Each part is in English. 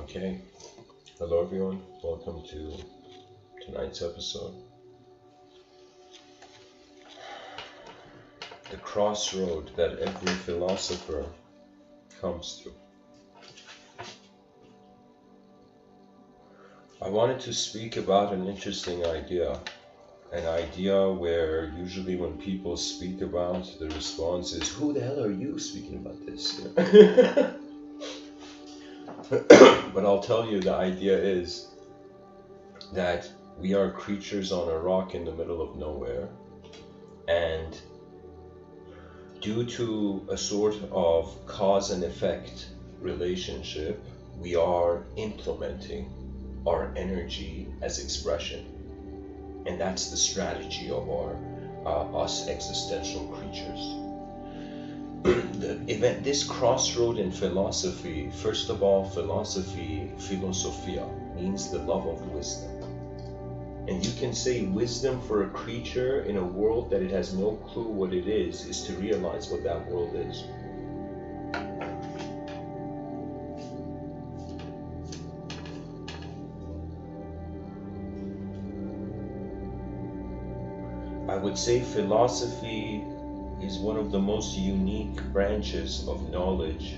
Okay, hello everyone, welcome to tonight's episode. The crossroad that every philosopher comes through. I wanted to speak about an interesting idea. An idea where usually when people speak about, the response is, who the hell are you speaking about this? But I'll tell you, the idea is that we are creatures on a rock in the middle of nowhere, and due to a sort of cause and effect relationship, we are implementing our energy as expression. And that's the strategy of our us existential creatures. This crossroad in philosophy, first of all, philosophy, philosophia, means the love of wisdom. And you can say wisdom for a creature in a world that it has no clue what it is to realize what that world is. I would say philosophy is one of the most unique branches of knowledge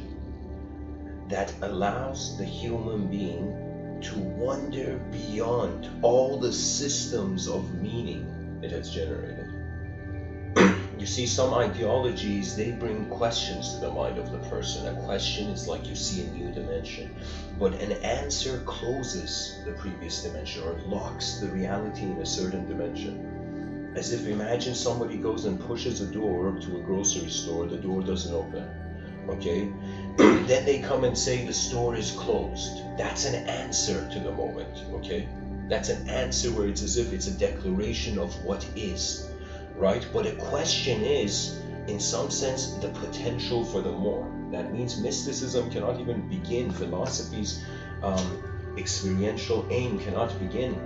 that allows the human being to wander beyond all the systems of meaning it has generated. You see, some ideologies, they bring questions to the mind of the person. A question is like you see a new dimension, but an answer closes the previous dimension or locks the reality in a certain dimension. As if, imagine somebody goes and pushes a door to a grocery store, the door doesn't open, okay? Then they come and say the store is closed. That's an answer to the moment, okay? That's an answer where it's as if it's a declaration of what is, right? But a question is, in some sense, the potential for the more. That means mysticism cannot even begin. Philosophy's experiential aim cannot begin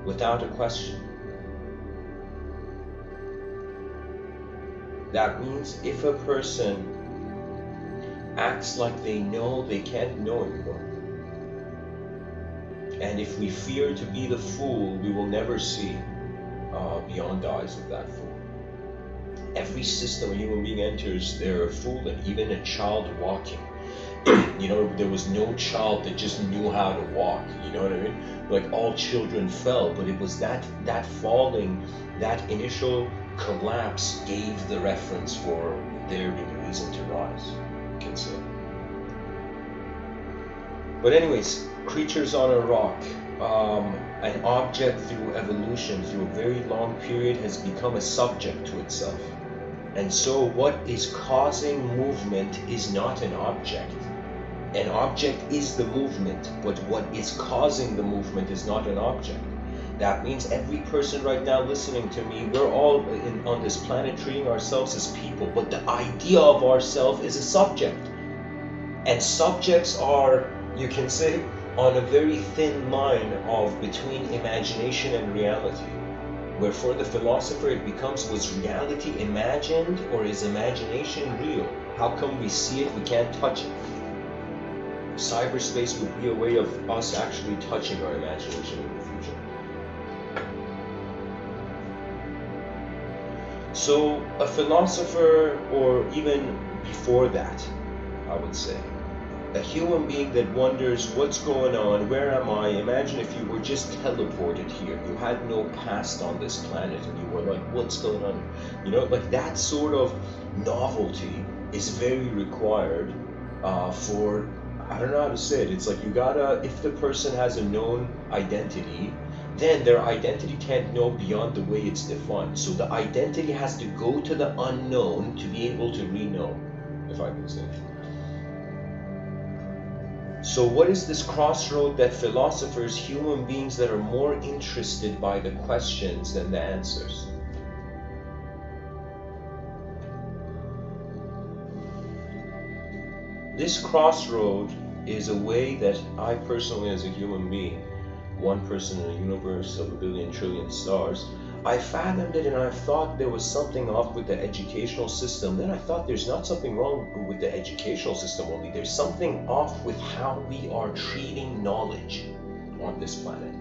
without a question. That means if a person acts like they know, they can't know anymore. And if we fear to be the fool, we will never see beyond the eyes of that fool. Every system a human being enters, they're a fool, and even a child walking. You know, there was no child that just knew how to walk, you know what I mean? Like, all children fell, but it was that falling, that initial collapse gave the reference for there being a reason to rise, you can say. But anyways, creatures on a rock, an object through evolution, through a very long period, has become a subject to itself. And so what is causing movement is not an object. An object is the movement, but what is causing the movement is not an object. That means every person right now listening to me, we're all on this planet treating ourselves as people, but the idea of ourself is a subject. And subjects are, you can say, on a very thin line of between imagination and reality. Where for the philosopher it becomes, was reality imagined or is imagination real? How come we see it, we can't touch it? Cyberspace would be a way of us actually touching our imagination in the future. So a philosopher, or even before that, I would say, a human being that wonders what's going on, where am I? Imagine if you were just teleported here, you had no past on this planet, and you were like, what's going on? You know, like that sort of novelty is very required for, I don't know how to say it. It's like you gotta, if the person has a known identity, then their identity can't know beyond the way it's defined. So the identity has to go to the unknown to be able to re-know, if I can say. So what is this crossroad that philosophers, human beings that are more interested by the questions than the answers? This crossroad is a way that I personally, as a human being, one person in a universe of a billion trillion stars, I fathomed it, and I thought there was something off with the educational system. Then I thought there's not something wrong with the educational system only. There's something off with how we are treating knowledge on this planet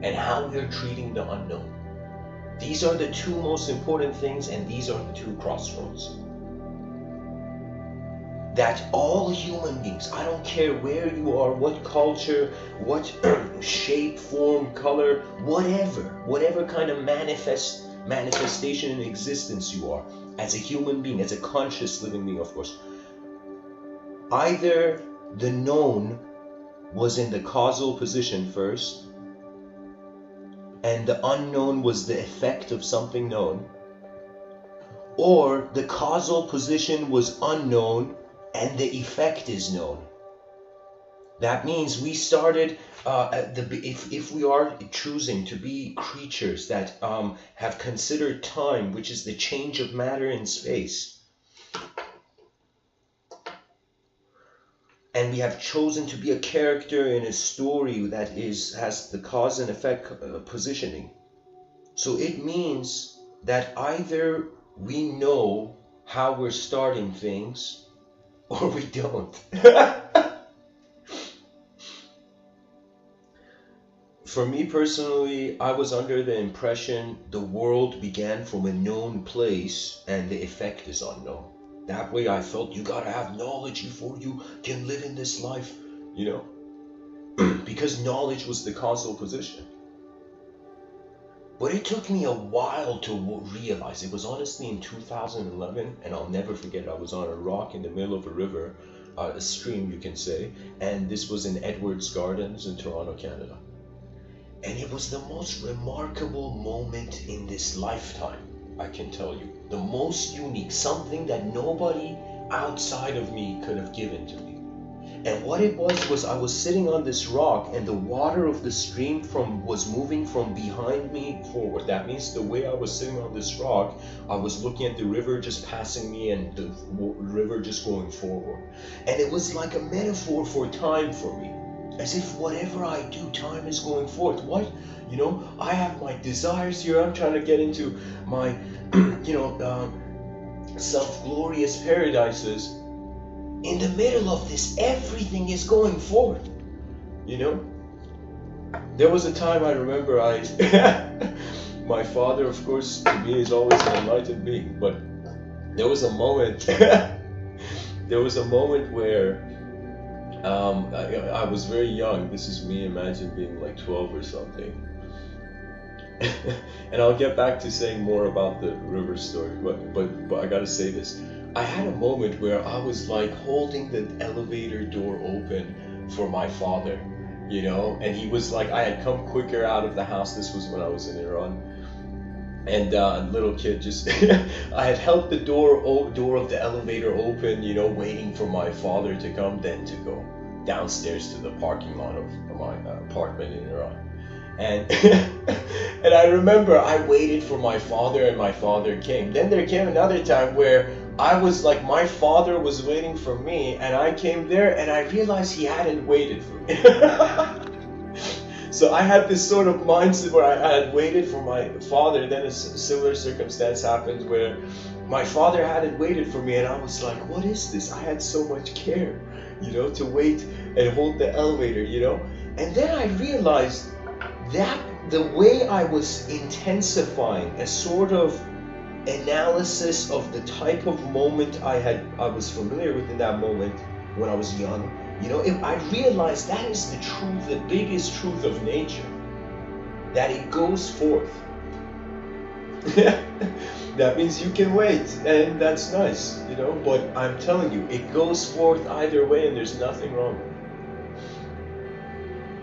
and how we're treating the unknown. These are the two most important things, and these are the two crossroads. That all human beings, I don't care where you are, what culture, what shape, form, color, whatever kind of manifestation in existence you are, as a human being, as a conscious living being, of course, either the known was in the causal position first, and the unknown was the effect of something known, or the causal position was unknown and the effect is known. That means we started, if we are choosing to be creatures that have considered time, which is the change of matter in space, and we have chosen to be a character in a story that has the cause and effect positioning. So it means that either we know how we're starting things, or we don't. For me personally, I was under the impression the world began from a known place and the effect is unknown. That way I felt you gotta have knowledge before you can live in this life, you know, because knowledge was the causal position. But it took me a while to realize. It was honestly in 2011, and I'll never forget. I was on a rock in the middle of a river, a stream you can say, and this was in Edwards Gardens in Toronto, Canada. And it was the most remarkable moment in this lifetime, I can tell you. The most unique, something that nobody outside of me could have given to me. And what it was I was sitting on this rock, and the water of the stream was moving from behind me forward. That means the way I was sitting on this rock, I was looking at the river just passing me and the river just going forward. And it was like a metaphor for time for me. As if whatever I do, time is going forward. What? You know, I have my desires here. I'm trying to get into my, self-glorious paradises. In the middle of this, everything is going forward, you know? There was a time I remember my father, of course, to me is always an enlightened being, but there was a moment, where I was very young. This is me, imagine being like 12 or something. And I'll get back to saying more about the river story, but I gotta say this. I had a moment where I was like holding the elevator door open for my father, you know, and he was like, I had come quicker out of the house. This was when I was in Iran, and little kid just, I had held the door of the elevator open, you know, waiting for my father to come, then to go downstairs to the parking lot of my apartment in Iran. And and I remember I waited for my father, and my father came. Then there came another time where I was like, my father was waiting for me, and I came there and I realized he hadn't waited for me. So I had this sort of mindset where I had waited for my father. Then a similar circumstance happened where my father hadn't waited for me, and I was like, what is this? I had so much care, you know, to wait and hold the elevator, you know. And then I realized that the way I was intensifying a sort of analysis of the type of moment I was familiar with in that moment when I was young, you know, I realized that is the truth, the biggest truth of nature, that it goes forth. That means you can wait, and that's nice, you know, but I'm telling you, it goes forth either way, and there's nothing wrong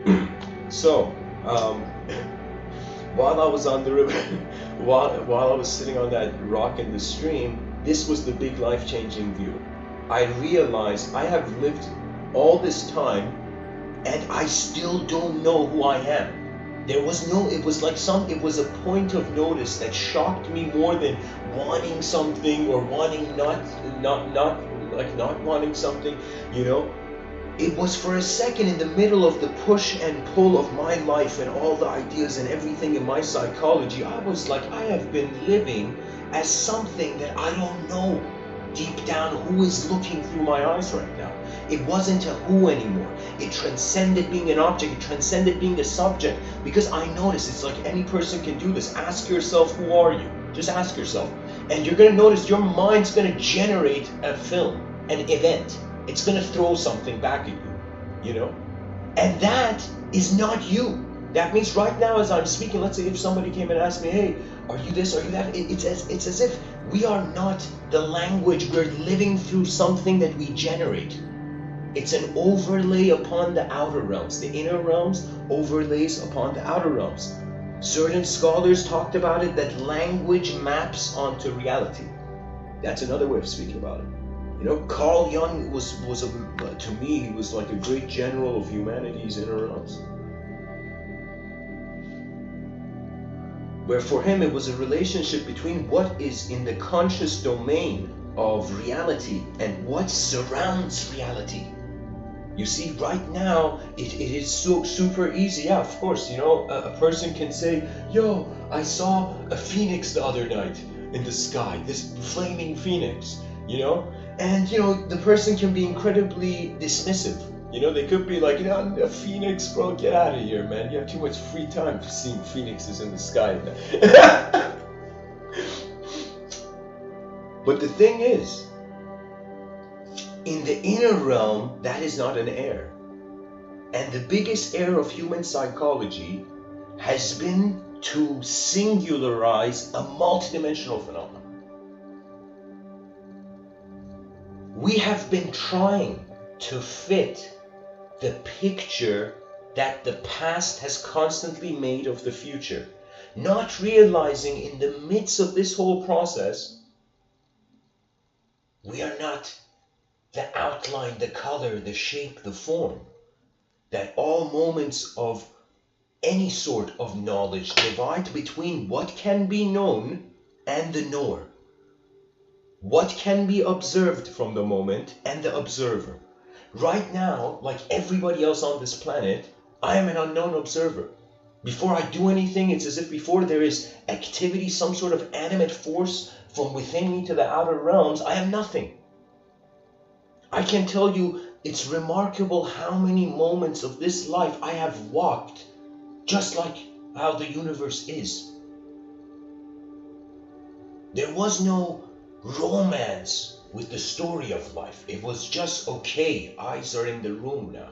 with it. So, while I was on the river, while I was sitting on that rock in the stream, this was the big life-changing view. I realized I have lived all this time, and I still don't know who I am. It was a point of notice that shocked me more than wanting something or wanting not wanting something, you know. it was for a second in the middle of the push and pull of my life and all the ideas and everything in my psychology, I was like, I have been living as something that I don't know deep down who is looking through my eyes right now. It wasn't a who anymore. It transcended being an object. It transcended being a subject, because I noticed, it's like any person can do this. Ask yourself, who are you? Just ask yourself. And you're going to notice your mind's going to generate a film, an event. It's going to throw something back at you, you know? And that is not you. That means right now as I'm speaking, let's say if somebody came and asked me, hey, are you this, are you that? It's as if we are not the language. We're living through something that we generate. It's an overlay upon the outer realms. The inner realms overlays upon the outer realms. Certain scholars talked about it, that language maps onto reality. That's another way of speaking about it. You know, Carl Jung to me, he was like a great general of humanity's inner realms. Where for him it was a relationship between what is in the conscious domain of reality and what surrounds reality. You see, right now, it is so super easy. Yeah, of course, you know, a person can say, yo, I saw a phoenix the other night in the sky, this flaming phoenix, you know? And, you know, the person can be incredibly dismissive. You know, they could be like, you know, a phoenix, bro, get out of here, man. You have too much free time for seeing phoenixes in the sky. But the thing is, in the inner realm, that is not an error. And the biggest error of human psychology has been to singularize a multidimensional phenomenon. We have been trying to fit the picture that the past has constantly made of the future, not realizing in the midst of this whole process, we are not the outline, the color, the shape, the form. That all moments of any sort of knowledge divide between what can be known and the knower. What can be observed from the moment and the observer. Right now, like everybody else on this planet, I am an unknown observer. Before I do anything, it's as if before there is activity, some sort of animate force from within me to the outer realms, I am nothing. I can tell you, it's remarkable how many moments of this life I have walked just like how the universe is. There was no romance with the story of life. It was just, okay, eyes are in the room now.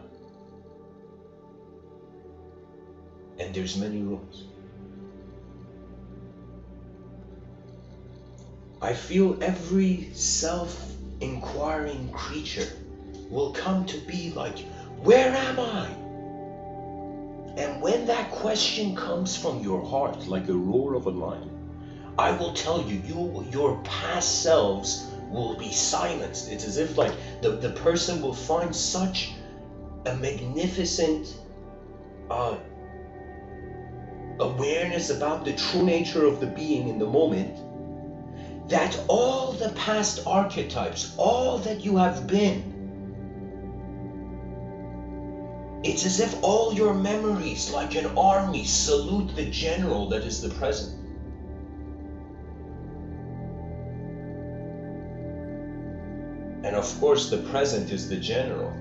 And there's many rooms. I feel every self-inquiring creature will come to be like, where am I? And when that question comes from your heart, like a roar of a lion, I will tell you, your past selves will be silenced. It's as if like the person will find such a magnificent awareness about the true nature of the being in the moment, that all the past archetypes, all that you have been, it's as if all your memories, like an army, salute the general that is the present. And of course, the present is the general.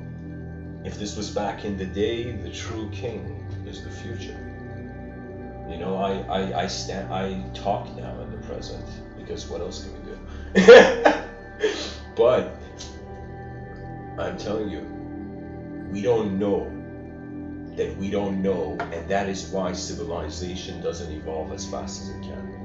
If this was back in the day, the true king is the future. You know, I talk now in the present, because what else can we do? But I'm telling you, we don't know that we don't know, and that is why civilization doesn't evolve as fast as it can.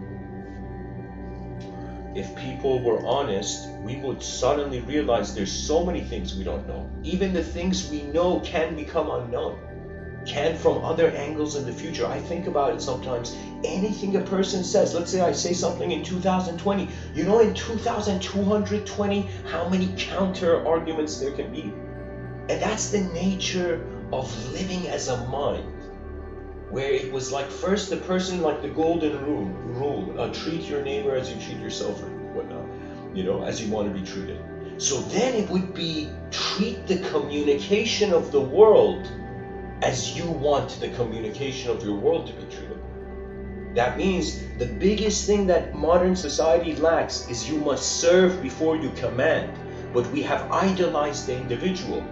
If people were honest, we would suddenly realize there's so many things we don't know. Even the things we know can become unknown, can from other angles in the future. I think about it sometimes. Anything a person says, let's say I say something in 2020, you know, in 2220, how many counter arguments there can be. And that's the nature of living as a mind, where it was like first the person, like the golden rule, treat your neighbor as you treat yourself or whatnot, you know, as you want to be treated. So then it would be treat the communication of the world as you want the communication of your world to be treated. That means the biggest thing that modern society lacks is you must serve before you command. But we have idolized the individual.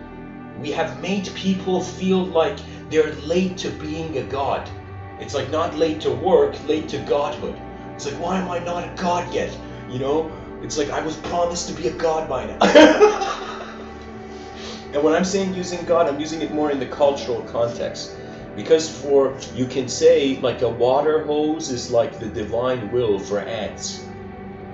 We have made people feel like they're late to being a god. It's like not late to work, late to godhood. It's like, why am I not a god yet? You know? It's like I was promised to be a god by now. And when I'm saying using God, I'm using it more in the cultural context. Because you can say like a water hose is like the divine will for ants.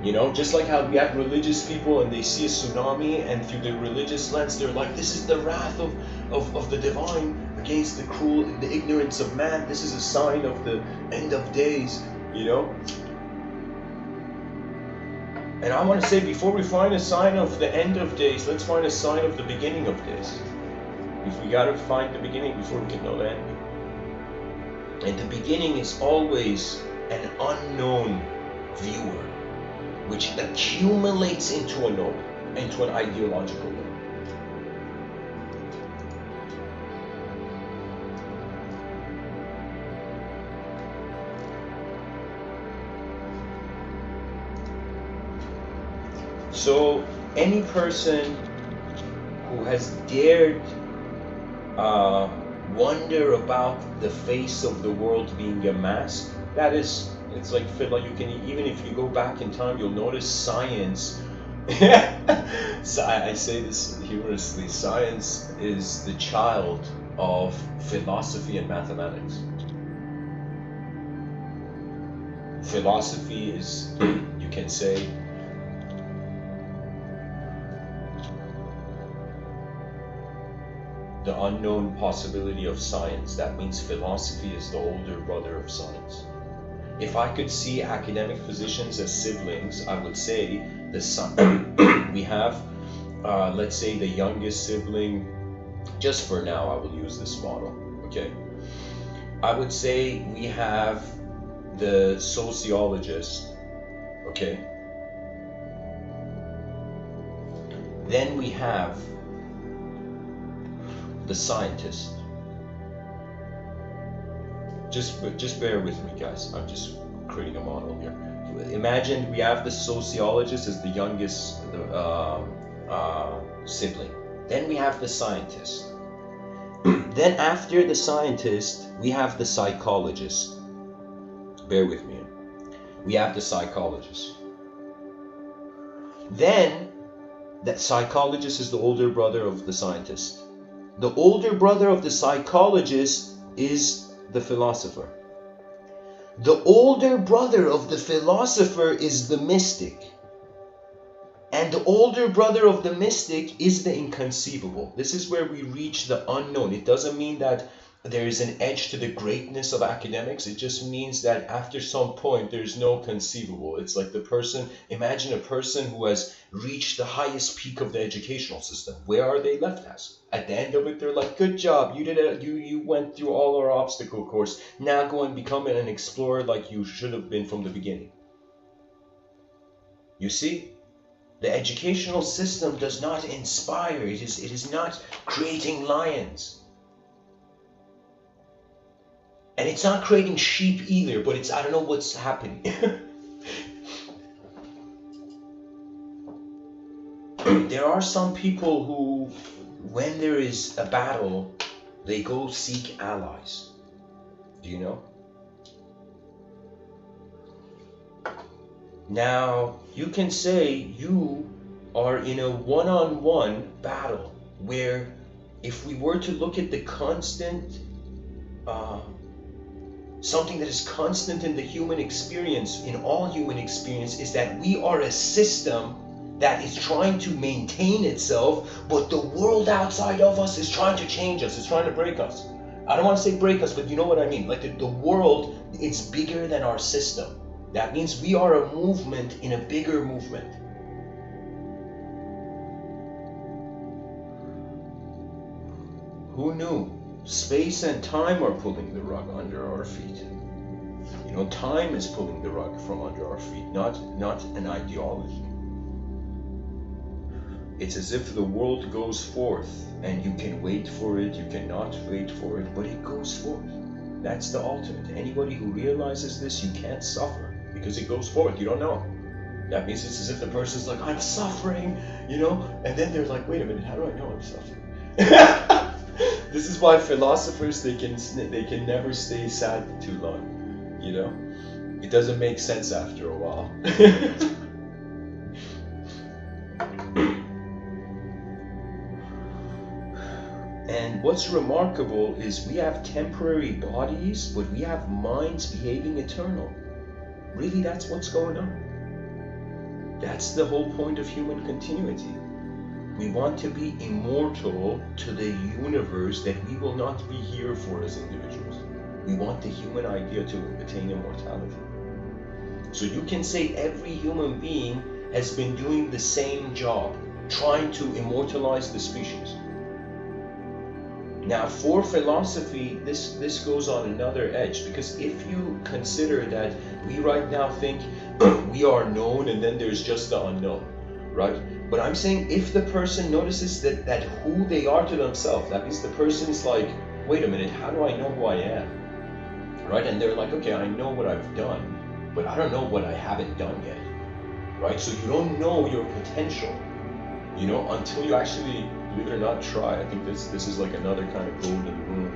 You know, just like how we have religious people and they see a tsunami and through the religious lens they're like, this is the wrath of the divine against the ignorance of man. This is a sign of the end of days, you know. And I want to say, before we find a sign of the end of days, let's find a sign of the beginning of days. If we gotta find the beginning before we can know the end. And the beginning is always an unknown viewer, which accumulates into a knower, into an ideological knower. So any person who has dared wonder about the face of the world being a mask, that is, it's like you can, even if you go back in time, you'll notice science. So I say this humorously, science is the child of philosophy and mathematics. Philosophy is, you can say, the unknown possibility of science. That means philosophy is the older brother of science. If I could see academic physicians as siblings, I would say we have, let's say, the youngest sibling. Just for now, I will use this model. Okay. I would say we have the sociologist. Okay. Then we have the scientist. Just bear with me, guys. I'm just creating a model here. Imagine we have the sociologist as the youngest sibling. Then we have the scientist. Then after the scientist, we have the psychologist. Bear with me. We have the psychologist. Then that psychologist is the older brother of the scientist. The older brother of the psychologist is the philosopher. The older brother of the philosopher is the mystic. And the older brother of the mystic is the inconceivable. This is where we reach the unknown. It doesn't mean that there is an edge to the greatness of academics. It just means that after some point, there's no conceivable. It's like the person, imagine a person who has reached the highest peak of the educational system. Where are they left as? At the end of it, they're like, good job. You did it. You went through all our obstacle course. Now go and become an explorer like you should have been from the beginning. You see? The educational system does not inspire. It is not creating lions. And it's not creating sheep either, but it's, I don't know what's happening. There are some people who, when there is a battle, they go seek allies. Do you know? Now, you can say you are in a one-on-one battle where if we were to look at the constant, something that is constant in the human experience, in all human experience, is that we are a system that is trying to maintain itself, but the world outside of us is trying to change us, it's trying to break us. I don't want to say break us, but you know what I mean. Like the world, it's bigger than our system. That means we are a movement in a bigger movement. Who knew? Space and time are pulling the rug under our feet. You know, time is pulling the rug from under our feet, not an ideology. It's as if the world goes forth and you can wait for it, you cannot wait for it, but it goes forth. That's the ultimate. Anybody who realizes this, you can't suffer because it goes forth. You don't know. That means it's as if the person's like, I'm suffering, you know, and then they're like, wait a minute, how do I know I'm suffering? This is why philosophers, they can never stay sad too long, you know. It doesn't make sense after a while. And what's remarkable is we have temporary bodies, but we have minds behaving eternal. Really, that's what's going on. That's the whole point of human continuity. We want to be immortal to the universe that we will not be here for as individuals. We want the human idea to attain immortality. So you can say every human being has been doing the same job, trying to immortalize the species. Now, for philosophy, this goes on another edge, because if you consider that we right now think we are known and then there's just the unknown, right? But I'm saying if the person notices that who they are to themselves, that means the person's like, wait a minute, how do I know who I am? Right? And they're like, okay, I know what I've done, but I don't know what I haven't done yet, right? So you don't know your potential, you know, until you actually, believe it or not, try. I think this is like another kind of golden rule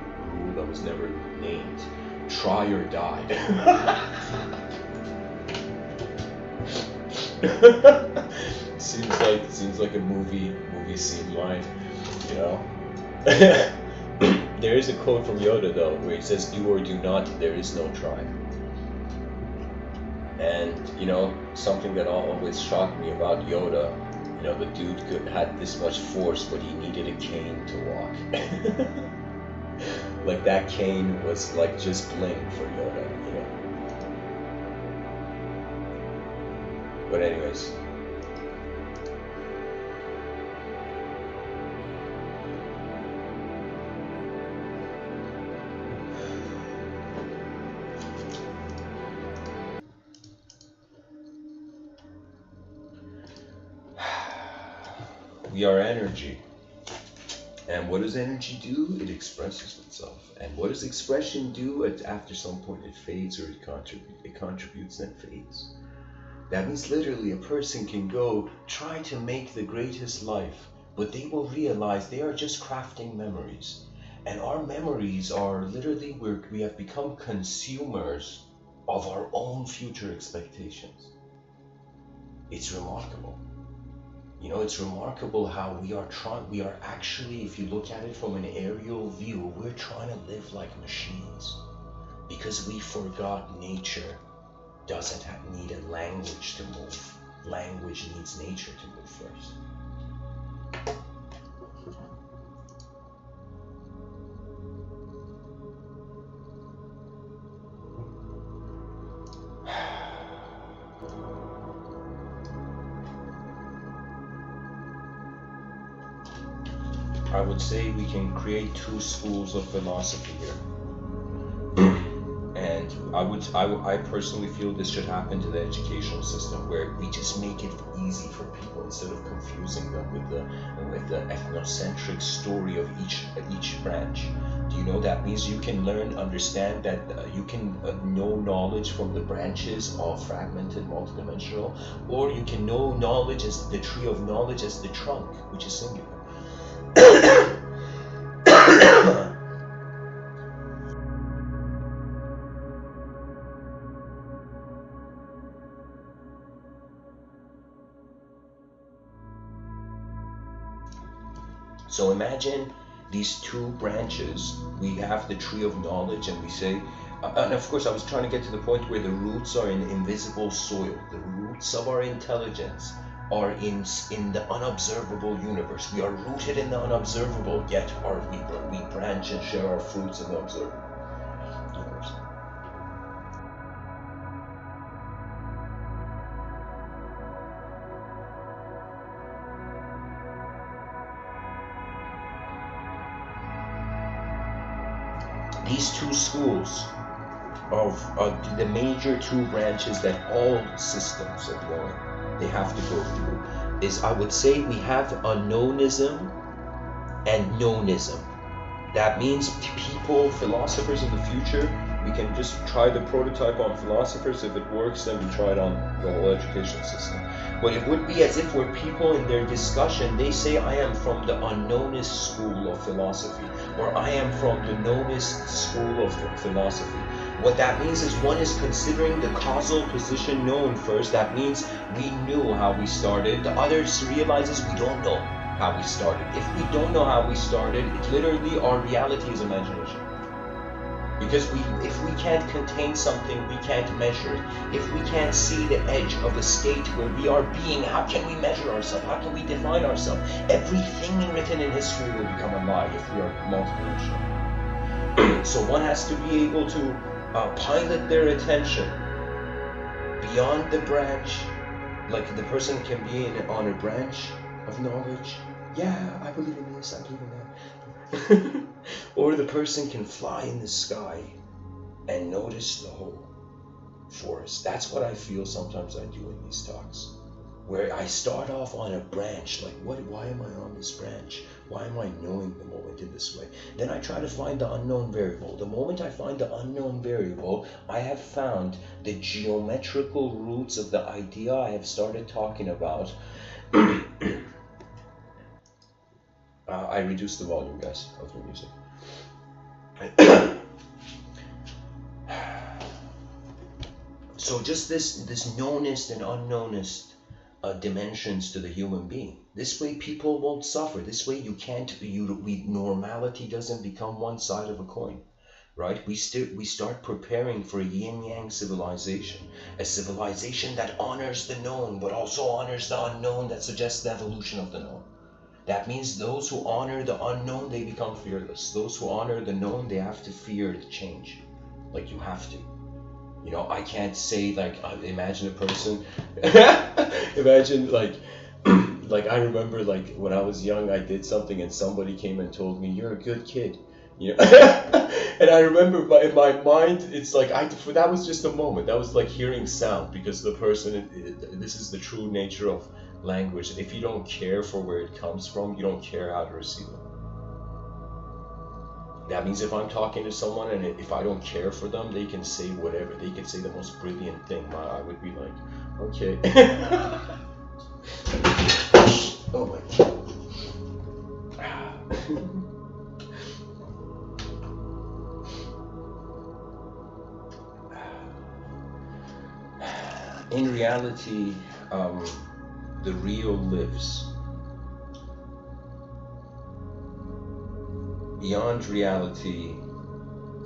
that was never named. Try or die. Seems like a movie scene line, you know. There is a quote from Yoda though, where he says, "Do or do not, there is no try." And you know, something that always shocked me about Yoda, you know, the dude had this much force, but he needed a cane to walk. Like that cane was like just bling for Yoda, you know. But anyways. We are energy. And what does energy do? It expresses itself. And what does expression do? After some point it fades, or it contributes then fades. That means literally a person can go try to make the greatest life, but they will realize they are just crafting memories. And our memories are literally, we have become consumers of our own future expectations. It's remarkable. You know, it's remarkable how we are actually, if you look at it from an aerial view, we're trying to live like machines because we forgot nature doesn't need a language to move. Language needs nature to move first. I would say we can create two schools of philosophy here. And I personally feel this should happen to the educational system, where we just make it easy for people instead of confusing them with the ethnocentric story of each branch. Do you know that means you can understand that you can know knowledge from the branches, all fragmented, multidimensional, or you can know knowledge as the tree of knowledge as the trunk, which is singular. So imagine these two branches. We have the tree of knowledge, and we say, and of course I was trying to get to the point where the roots are in invisible soil. The roots of our intelligence are in the unobservable universe. We are rooted in the unobservable, yet we branch and share our fruits in the observable universe. These two schools of the major two branches that all systems of knowing they have to go through. is, I would say, we have unknownism and knowism. That means people, philosophers in the future, we can just try the prototype on philosophers. If it works, then we try it on the whole education system. But it would be as if we're people in their discussion, they say, I am from the unknownist school of philosophy, or I am from the knownist school of philosophy. What that means is one is considering the causal position known first. That means we knew how we started. The others realizes we don't know how we started. If we don't know how we started, it literally, our reality is imagination. Because if we can't contain something, we can't measure it. If we can't see the edge of a state where we are being, how can we measure ourselves? How can we define ourselves? Everything written in history will become a lie if we are multidimensional. So one has to be able to pilot their attention beyond the branch. Like the person can be on a branch of knowledge. Yeah, I believe in this, I believe in that. Or the person can fly in the sky and notice the whole forest. That's what I feel sometimes I do in these talks, where I start off on a branch, like why am I on this branch? Why am I knowing the moment in this way? Then I try to find the unknown variable. The moment I find the unknown variable, I have found the geometrical roots of the idea I have started talking about. I reduced the volume, guys, of the music. So just this knownist and unknownist dimensions to the human being. This way people won't suffer. This way normality doesn't become one side of a coin, right? We start preparing for a yin-yang civilization, a civilization that honors the known, but also honors the unknown, that suggests the evolution of the known. That means those who honor the unknown, they become fearless. Those who honor the known, they have to fear the change. Like, you have to. You know, I can't say, like, imagine a person, imagine, like I remember, like, when I was young, I did something and somebody came and told me, you're a good kid. You know? And I remember in my mind, it's like, that was just a moment. That was like hearing sound, because the person, this is the true nature of language. If you don't care for where it comes from, you don't care how to receive it. That means if I'm talking to someone and if I don't care for them, they can say whatever. They can say the most brilliant thing. I would be like, okay. Oh my God. In reality, the real lives. Beyond reality,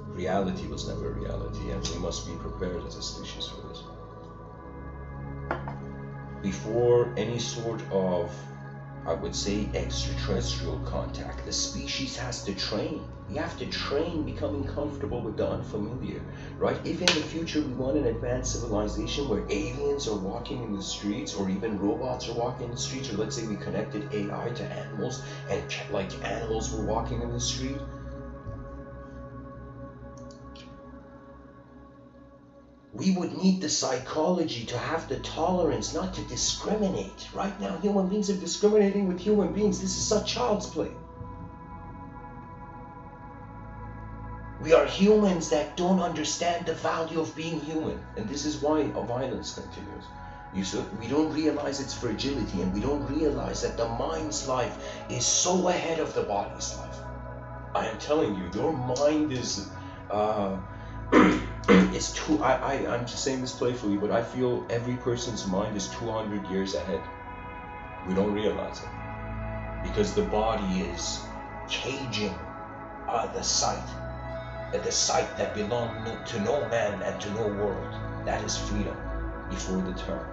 reality was never reality, and we must be prepared as a species for this. Before any sort of, I would say, extraterrestrial contact, the species has to train. We have to train becoming comfortable with the unfamiliar, right? If in the future we want an advanced civilization where aliens are walking in the streets, or even robots are walking in the streets, or let's say we connected AI to animals and like animals were walking in the street, we would need the psychology to have the tolerance not to discriminate. Right now, human beings are discriminating with human beings. This is such child's play. We are humans that don't understand the value of being human. And this is why violence continues. We don't realize its fragility, and we don't realize that the mind's life is so ahead of the body's life. I am telling you, your mind is... it's too, I'm just saying this playfully, but I feel every person's mind is 200 years ahead. We don't realize it. Because the body is caging the sight that belongs to no man and to no world. That is freedom before the term.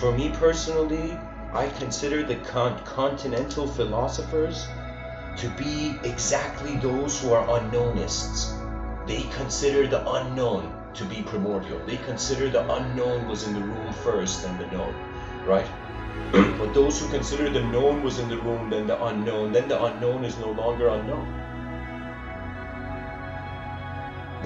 For me personally, I consider the continental philosophers to be exactly those who are unknownists. They consider the unknown to be primordial. They consider the unknown was in the room first, then the known, right? But those who consider the known was in the room, then the unknown is no longer unknown.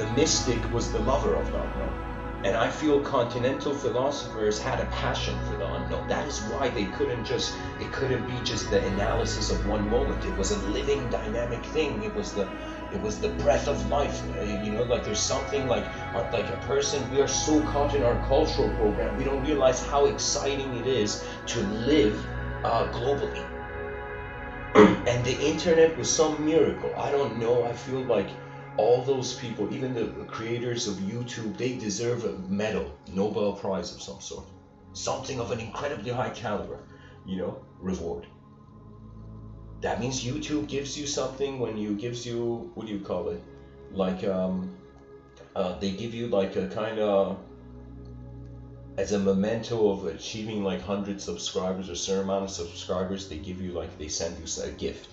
The mystic was the lover of the unknown. And I feel continental philosophers had a passion for the unknown. That is why they couldn't just, it couldn't be just the analysis of one moment. It was a living, dynamic thing. It was the breath of life. You know, like there's something like a person, we are so caught in our cultural program, we don't realize how exciting it is to live globally. And the internet was some miracle. I don't know, I feel like all those people, even the creators of YouTube, they deserve a medal, Nobel Prize of some sort. Something of an incredibly high caliber, you know, reward. That means YouTube gives you something when you gives you, what do you call it? Like, they give you like a kind of, as a memento of achieving like 100 subscribers or a certain amount of subscribers, they give you like, they send you a gift.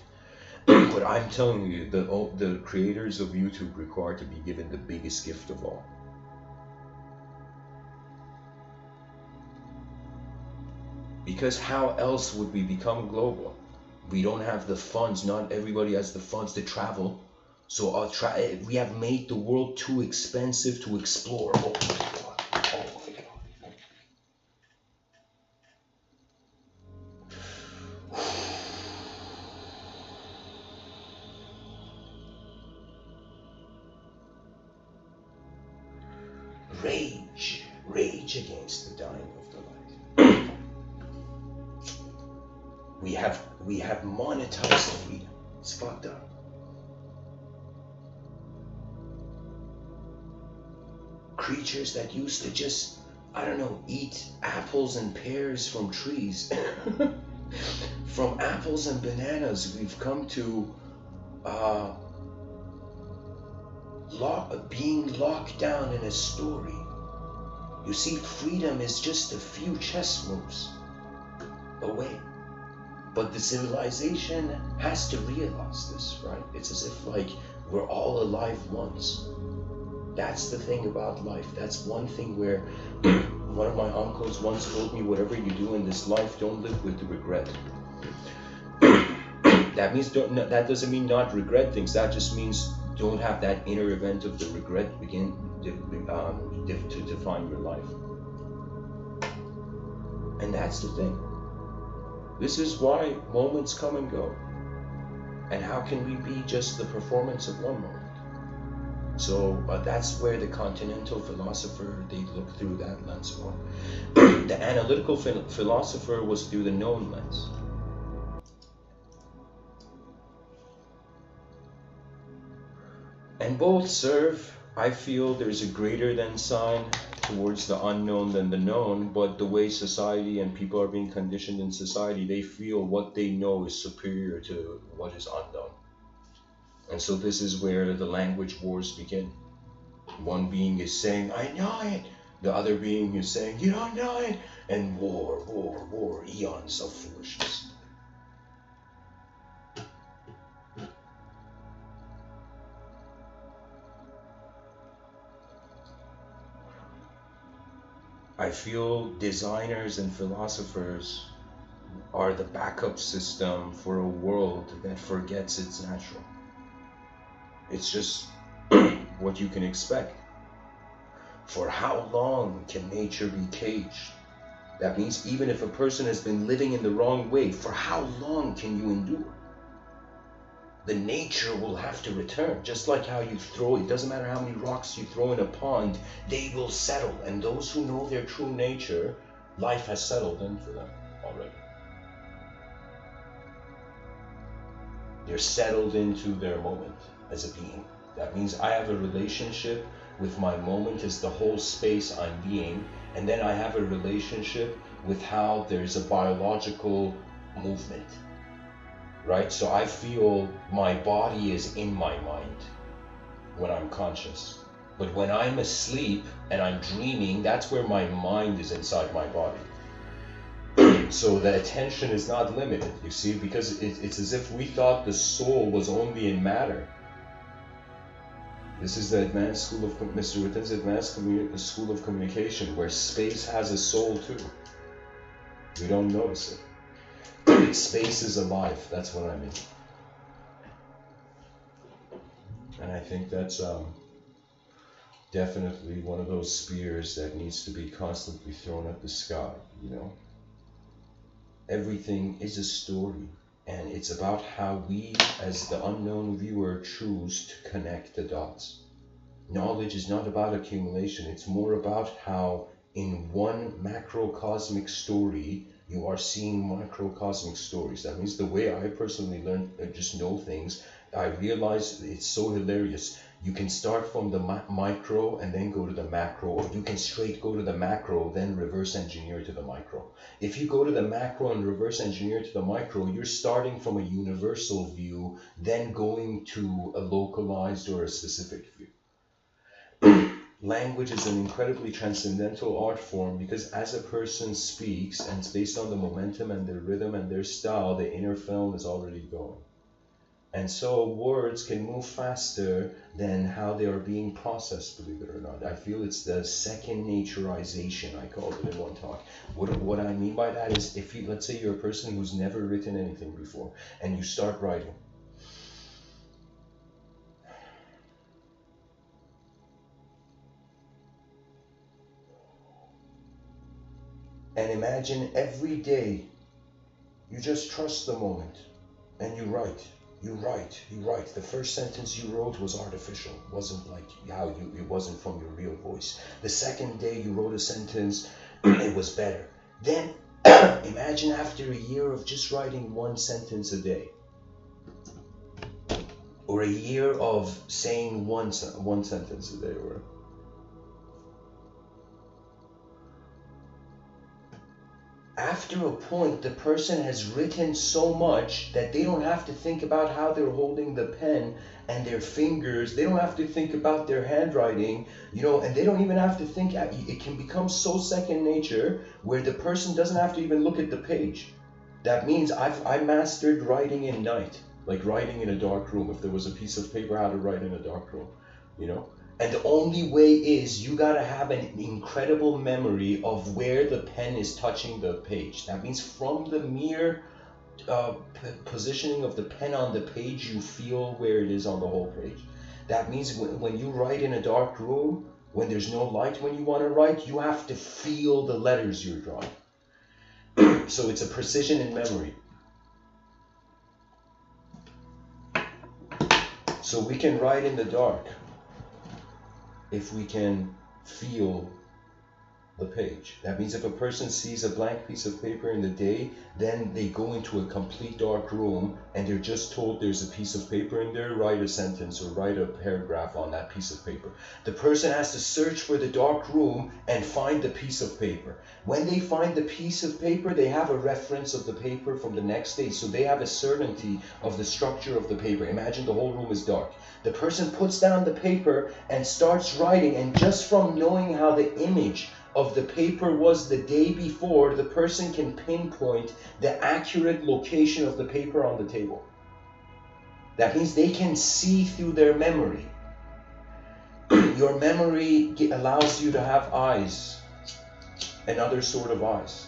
But I'm telling you, the creators of YouTube require to be given the biggest gift of all. Because how else would we become global? We don't have the funds, not everybody has the funds to travel. So we have made the world too expensive to explore. Oh my God. Oh my God. Rage against the dying of the light. we have monetized freedom. It's fucked up. Creatures that used to just, I don't know, eat apples and pears from trees. From apples and bananas, we've come to being locked down in a story. You see, freedom is just a few chess moves away. But the civilization has to realize this, right? It's as if like we're all alive once. That's the thing about life. That's one thing where one of my uncles once told me, whatever you do in this life, don't live with the regret. That means that doesn't mean not regret things. That just means don't have that inner event of the regret begin to define your life. And that's the thing. This is why moments come and go. And how can we be just the performance of one moment? So that's where the continental philosopher, they look through that lens more. The analytical philosopher was through the known lens. And both serve, I feel there's a greater than sign towards the unknown than the known, but the way society and people are being conditioned in society, they feel what they know is superior to what is unknown. And so this is where the language wars begin. One being is saying, I know it. The other being is saying, you don't know it. And war, eons of foolishness. I feel designers and philosophers are the backup system for a world that forgets its natural. It's just what you can expect. For how long can nature be caged? That means even if a person has been living in the wrong way, for how long can you endure? The nature will have to return, just like how you throw, it doesn't matter how many rocks you throw in a pond, they will settle. And those who know their true nature, life has settled in for them already. They're settled into their moment as a being. That means I have a relationship with my moment as the whole space I'm being, and then I have a relationship with how there's a biological movement. Right? So I feel my body is in my mind when I'm conscious. But when I'm asleep and I'm dreaming, that's where my mind is inside my body. So the attention is not limited, you see, because it's as if we thought the soul was only in matter. This is the advanced school of Mr.Within's advanced school of communication, where space has a soul too. We don't notice it. Space is alive, that's what I mean. And I think that's definitely one of those spears that needs to be constantly thrown at the sky, you know? Everything is a story, and it's about how we, as the unknown viewer, choose to connect the dots. Knowledge is not about accumulation, it's more about how in one macrocosmic story you are seeing microcosmic stories. That means the way I personally learn, just know things, I realize it's so hilarious. You can start from the micro and then go to the macro, or you can straight go to the macro, then reverse engineer to the micro. If you go to the macro and reverse engineer to the micro, you're starting from a universal view, then going to a localized or a specific view. Language is an incredibly transcendental art form because as a person speaks, and it's based on the momentum and their rhythm and their style, the inner film is already going. And so words can move faster than how they are being processed, believe it or not. I feel it's the second naturization, I called it in one talk. What I mean by that is, if you, let's say you're a person who's never written anything before, and you start writing. And imagine every day you just trust the moment and you write. The first sentence you wrote was artificial. It wasn't like it wasn't from your real voice. The second day you wrote a sentence, it was better. Then imagine after a year of just writing one sentence a day, or a year of saying one sentence a day, or after a point, the person has written so much that they don't have to think about how they're holding the pen and their fingers. They don't have to think about their handwriting, you know, and they don't even have to think. It can become so second nature where the person doesn't have to even look at the page. That means I mastered writing in night, like writing in a dark room. If there was a piece of paper, how to write in a dark room, you know. And the only way is you gotta have an incredible memory of where the pen is touching the page. That means from the mere positioning of the pen on the page, you feel where it is on the whole page. That means when you write in a dark room, when there's no light, when you want to write, you have to feel the letters you're drawing. So it's a precision in memory. So we can write in the dark if we can feel the page. That means if a person sees a blank piece of paper in the day, then they go into a complete dark room and they're just told there's a piece of paper in there, write a sentence or write a paragraph on that piece of paper. The person has to search for the dark room and find the piece of paper. When they find the piece of paper, they have a reference of the paper from the next day, so they have a certainty of the structure of the paper. Imagine the whole room is dark. The person puts down the paper and starts writing, and just from knowing how the image of the paper was the day before, the person can pinpoint the accurate location of the paper on the table. That means they can see through their memory. Your memory allows you to have eyes, another sort of eyes.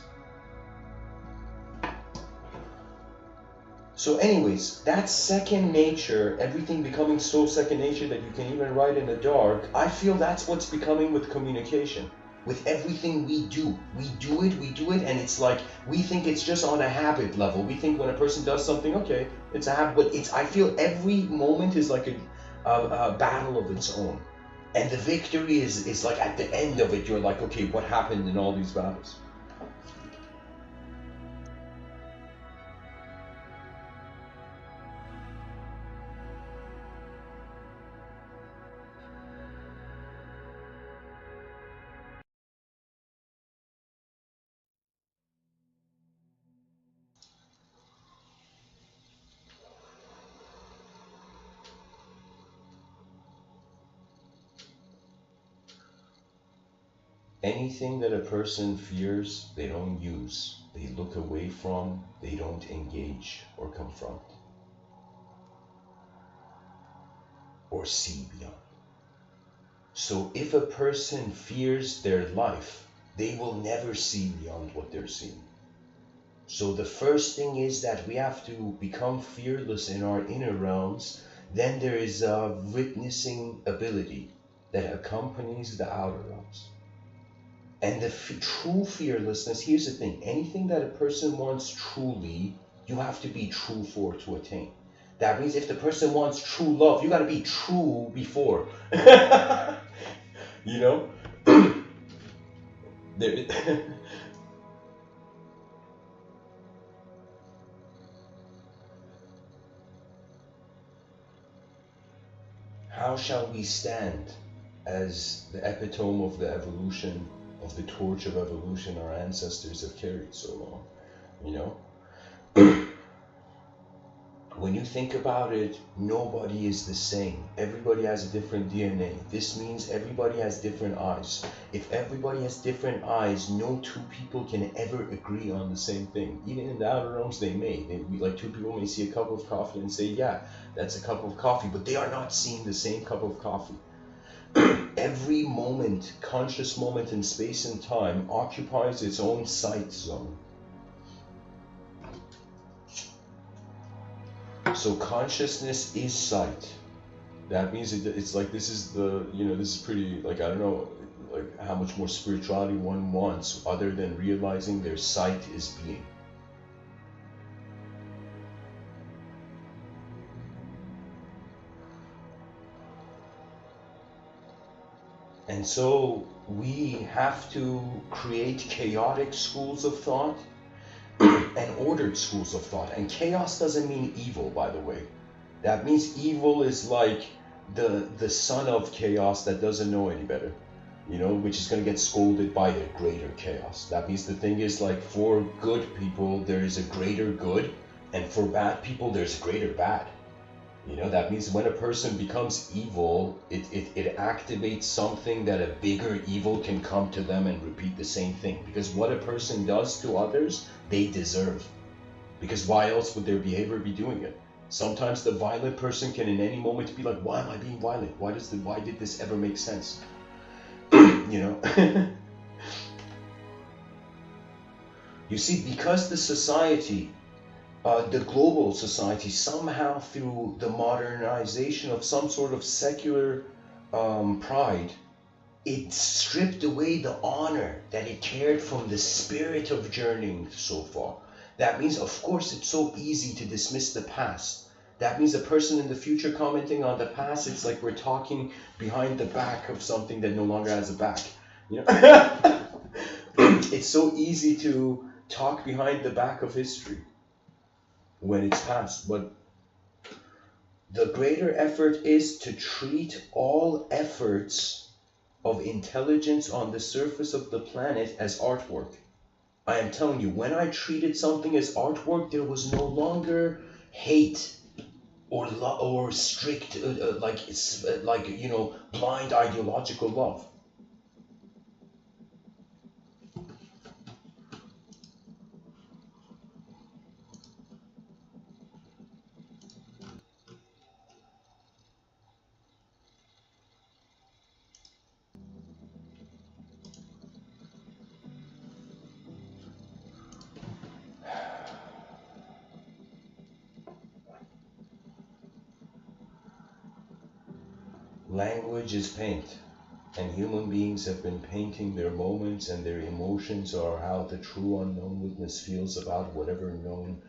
So anyways, that's second nature, everything becoming so second nature that you can even write in the dark. I feel that's what's becoming with communication. With everything we do it, and it's like we think it's just on a habit level. We think when a person does something, okay, it's a habit, but I feel every moment is like a battle of its own, and the victory is like at the end of it, you're like, okay, what happened in all these battles? Anything that a person fears, they don't use. They look away from, they don't engage or confront or see beyond. So if a person fears their life, they will never see beyond what they're seeing. So the first thing is that we have to become fearless in our inner realms. Then there is a witnessing ability. that accompanies the outer realms. And the true fearlessness, here's the thing, anything that a person wants truly, you have to be true for to attain. That means if the person wants true love, you got to be true before. You know? There, how shall we stand as the epitome of the evolution, of the torch of evolution our ancestors have carried so long? You know? When you think about it, nobody is the same. Everybody has a different DNA. This means everybody has different eyes. If everybody has different eyes, no two people can ever agree on the same thing. Even in the outer realms, they may. Like two people may see a cup of coffee and say, yeah, that's a cup of coffee, but they are not seeing the same cup of coffee. Every moment, conscious moment in space and time, occupies its own sight zone. So consciousness is sight. That means it's like, this is the, this is pretty, like, I don't know, like how much more spirituality one wants other than realizing their sight is being. And so we have to create chaotic schools of thought and ordered schools of thought. And chaos doesn't mean evil, by the way. That means evil is like the son of chaos that doesn't know any better, which is going to get scolded by the greater chaos. That means the thing is, like, for good people there is a greater good, and for bad people there's greater bad. That means when a person becomes evil, it activates something that a bigger evil can come to them and repeat the same thing. Because what a person does to others, they deserve. Because why else would their behavior be doing it? Sometimes the violent person can in any moment be like, why am I being violent? Why did this ever make sense? You see, because the society, the global society, somehow through the modernization of some sort of secular pride, it stripped away the honor that it carried from the spirit of journeying so far. That means, of course, it's so easy to dismiss the past. That means a person in the future commenting on the past, it's like we're talking behind the back of something that no longer has a back. It's so easy to talk behind the back of history when it's past, but the greater effort is to treat all efforts of intelligence on the surface of the planet as artwork. I am telling you, when I treated something as artwork, there was no longer hate or strict, blind ideological love. Language is paint, and human beings have been painting their moments, and their emotions are how the true unknown witness feels about whatever known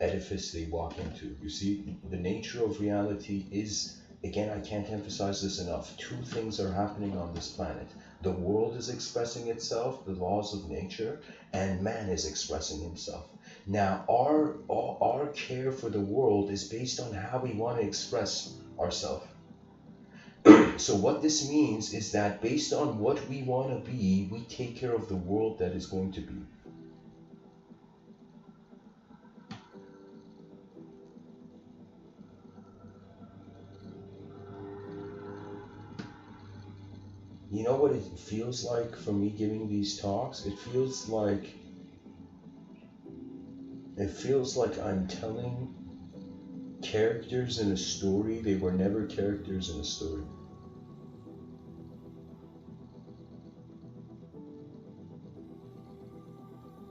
edifice they walk into. You see, the nature of reality is, again, I can't emphasize this enough, two things are happening on this planet. The world is expressing itself, the laws of nature, and man is expressing himself. Now, our care for the world is based on how we want to express ourselves. So what this means is that based on what we want to be, we take care of the world that is going to be. You know what it feels like for me giving these talks? It feels like I'm telling characters in a story. They were never characters in a story.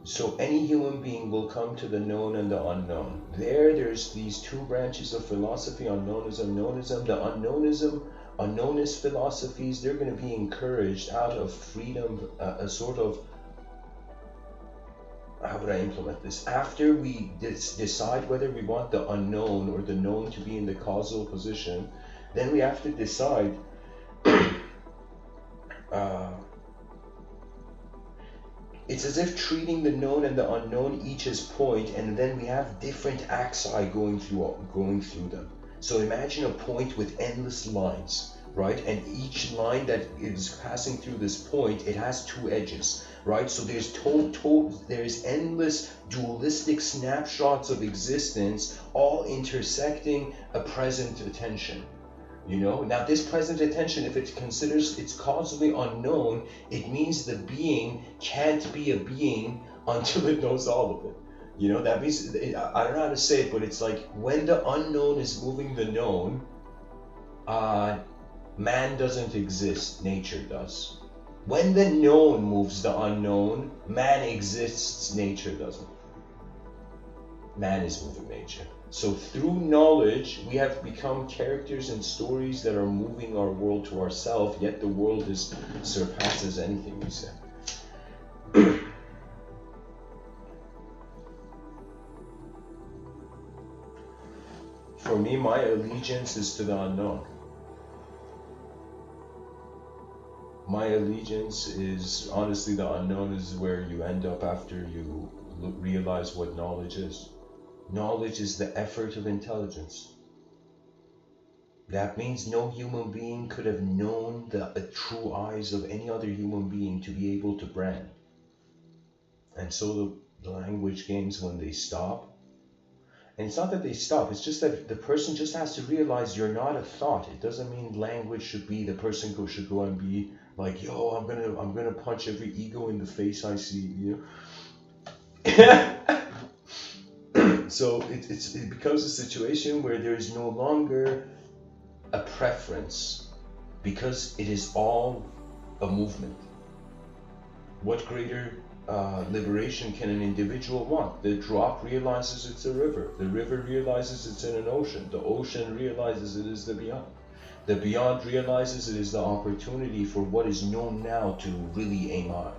So any human being will come to the known and the unknown. There's these two branches of philosophy, unknownism, knowism. The unknownism Unknownist philosophies, they're going to be encouraged out of freedom, a sort of, how would I implement this? After we decide whether we want the unknown or the known to be in the causal position, then we have to decide it's as if treating the known and the unknown each as point, and then we have different axi going through them. So imagine a point with endless lines, right? And each line that is passing through this point, it has two edges, right? So there's endless dualistic snapshots of existence, all intersecting a present attention. You know, now this present attention, if it considers it's causally unknown, it means the being can't be a being until it knows all of it. You know, that means, I don't know how to say it, but it's like when the unknown is moving the known, man doesn't exist, nature does. When the known moves the unknown, man exists, nature doesn't. Man is moving nature. So through knowledge, we have become characters and stories that are moving our world to ourselves, yet the world surpasses anything we say. For me, my allegiance is to the unknown. My allegiance is, honestly, the unknown is where you end up after you realize what knowledge is. Knowledge is the effort of intelligence. That means no human being could have known the true eyes of any other human being to be able to brand. And so the language games, when they stop, and it's not that they stop, it's just that the person just has to realize you're not a thought. It doesn't mean language should be, the person should go and be like, yo, I'm gonna punch every ego in the face I see, you know? So it becomes a situation where there is no longer a preference, because it is all a movement. What greater liberation can an individual want? The drop realizes it's a river. The river realizes it's in an ocean. The ocean realizes it is the beyond. The beyond realizes it is the opportunity for what is known now to really aim high.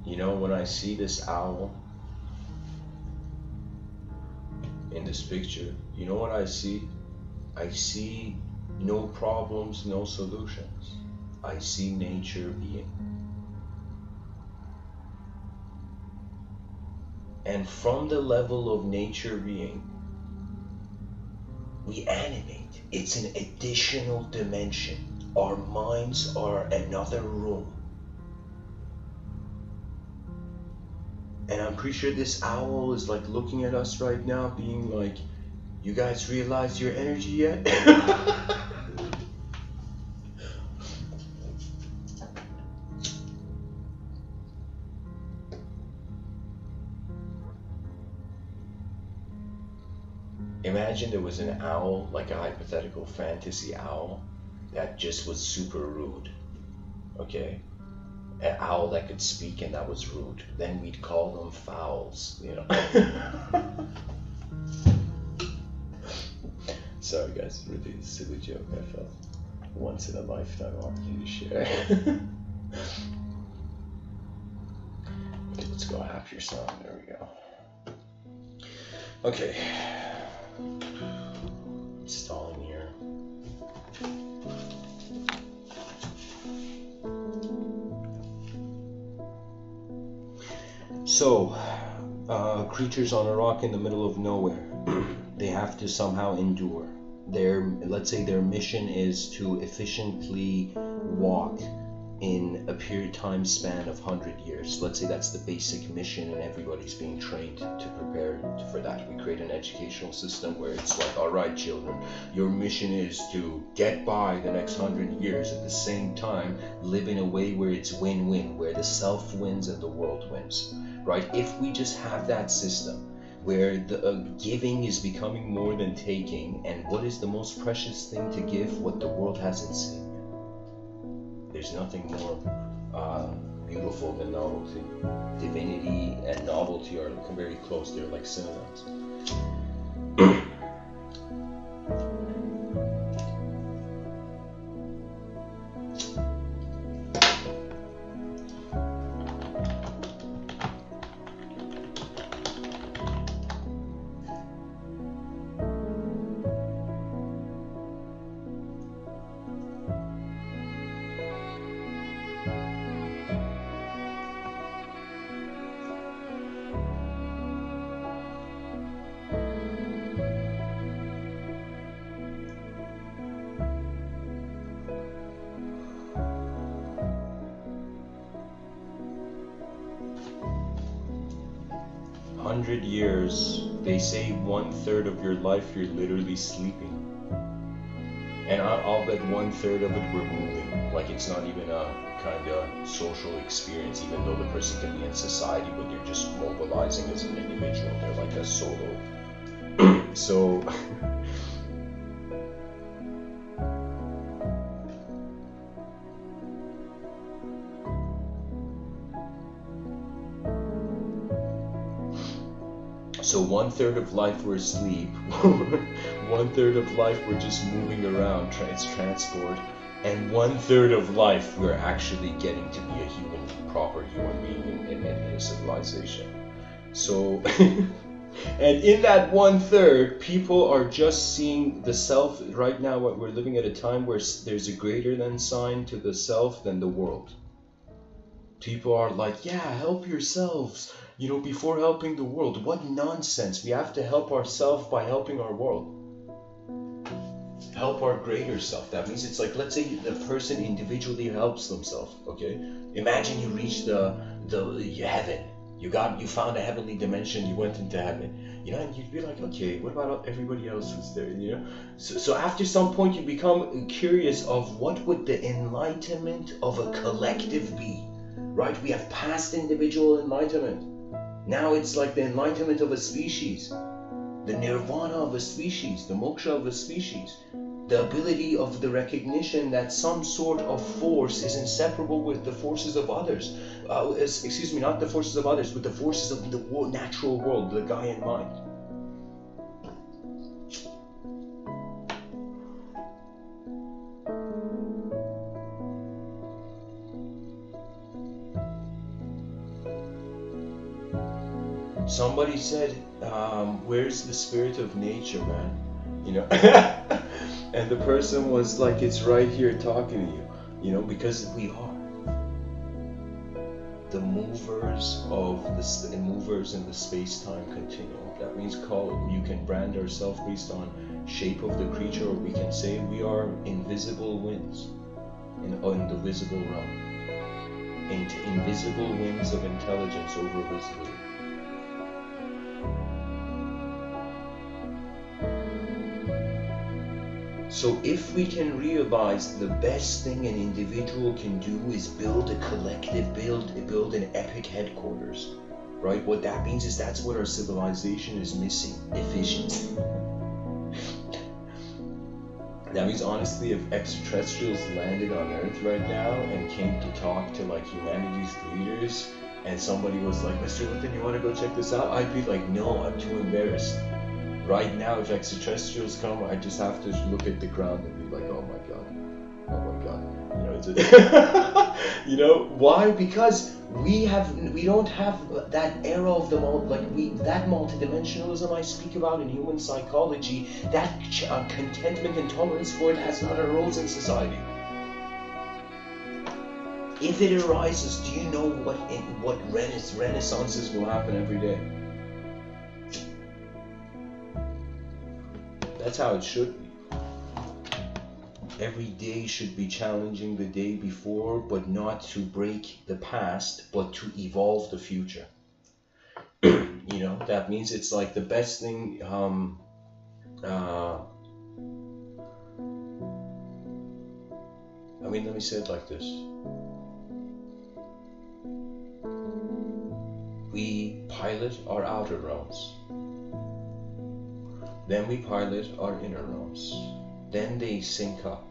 You know, when I see this owl in this picture, you know what I see? I see no problems, no solutions. I see nature being. And from the level of nature being, we animate. It's an additional dimension. Our minds are another room. And I'm pretty sure this owl is like looking at us right now, being like, you guys realize your energy yet? Imagine there was an owl, like a hypothetical fantasy owl, that just was super rude, okay? An owl that could speak and that was rude. Then we'd call them fowls, you know? Sorry guys, really silly joke I felt. Once in a lifetime opportunity to share. Okay, let's go half your song, there we go. Okay. Installing here. So, creatures on a rock in the middle of nowhere. They have to somehow endure. let's say their mission is to efficiently walk in a period time span of 100 years. Let's say that's the basic mission, and everybody's being trained to prepare for that. We create an educational system where it's like, all right, children, your mission is to get by the next 100 years, at the same time live in a way where it's win-win, where the self wins and the world wins, right? If we just have that system where the giving is becoming more than taking, and what is the most precious thing to give? What the world hasn't seen. There's nothing more beautiful than novelty. Divinity and novelty are very close. They're like synonyms. 100 years, they say 1/3 of your life you're literally sleeping. And I'll bet 1/3 of it we're moving. Like, it's not even a kind of social experience, even though the person can be in society, but they're just mobilizing as an individual. They're like a solo. So So 1/3 of life we're asleep, 1/3 of life we're just moving around, it's transport, and 1/3 of life we're actually getting to be a human, proper human being in a civilization. So, and in that 1/3, people are just seeing the self. Right now, we're living at a time where there's a greater than sign to the self than the world. People are like, yeah, help yourselves, you know, before helping the world. What nonsense. We have to help ourselves by helping our world. Help our greater self. That means it's like, let's say the person individually helps themselves, okay? Imagine you reach the heaven. You found a heavenly dimension, you went into heaven. You know, and you'd be like, okay, what about everybody else who's there, you know? So after some point you become curious of what would the enlightenment of a collective be. Right? We have past individual enlightenment. Now it's like the enlightenment of a species, the nirvana of a species, the moksha of a species, the ability of the recognition that some sort of force is inseparable with the forces of others. Excuse me, not the forces of others, but the forces of the natural world, the Gaian mind. Somebody said, where's the spirit of nature, man? You know, and the person was like, it's right here talking to you, you know, because we are the movers in the space-time continuum. That means you can brand ourselves based on shape of the creature, or we can say we are invisible winds in the visible realm, invisible winds of intelligence over visibility. So if we can realize the best thing an individual can do is build a collective, build an epic headquarters, right? What that means is that's what our civilization is missing, efficiency. That means, honestly, if extraterrestrials landed on Earth right now and came to talk to like humanity's leaders, and somebody was like, Mr.Within, you want to go check this out? I'd be like, no, I'm too embarrassed. Right now, if extraterrestrials come, I just have to look at the ground and be like, oh my god, you know, it's you know, why? Because we don't have that era of the that multidimensionalism I speak about in human psychology. That contentment and tolerance for it has not arose in society. If it arises, do you know what renaissances will happen every day? That's how it should be. Every day should be challenging the day before, but not to break the past, but to evolve the future. You know, that means it's like the best thing. I mean, let me say it like this. We pilot our outer realms. Then we pilot our inner realms. Then they sync up.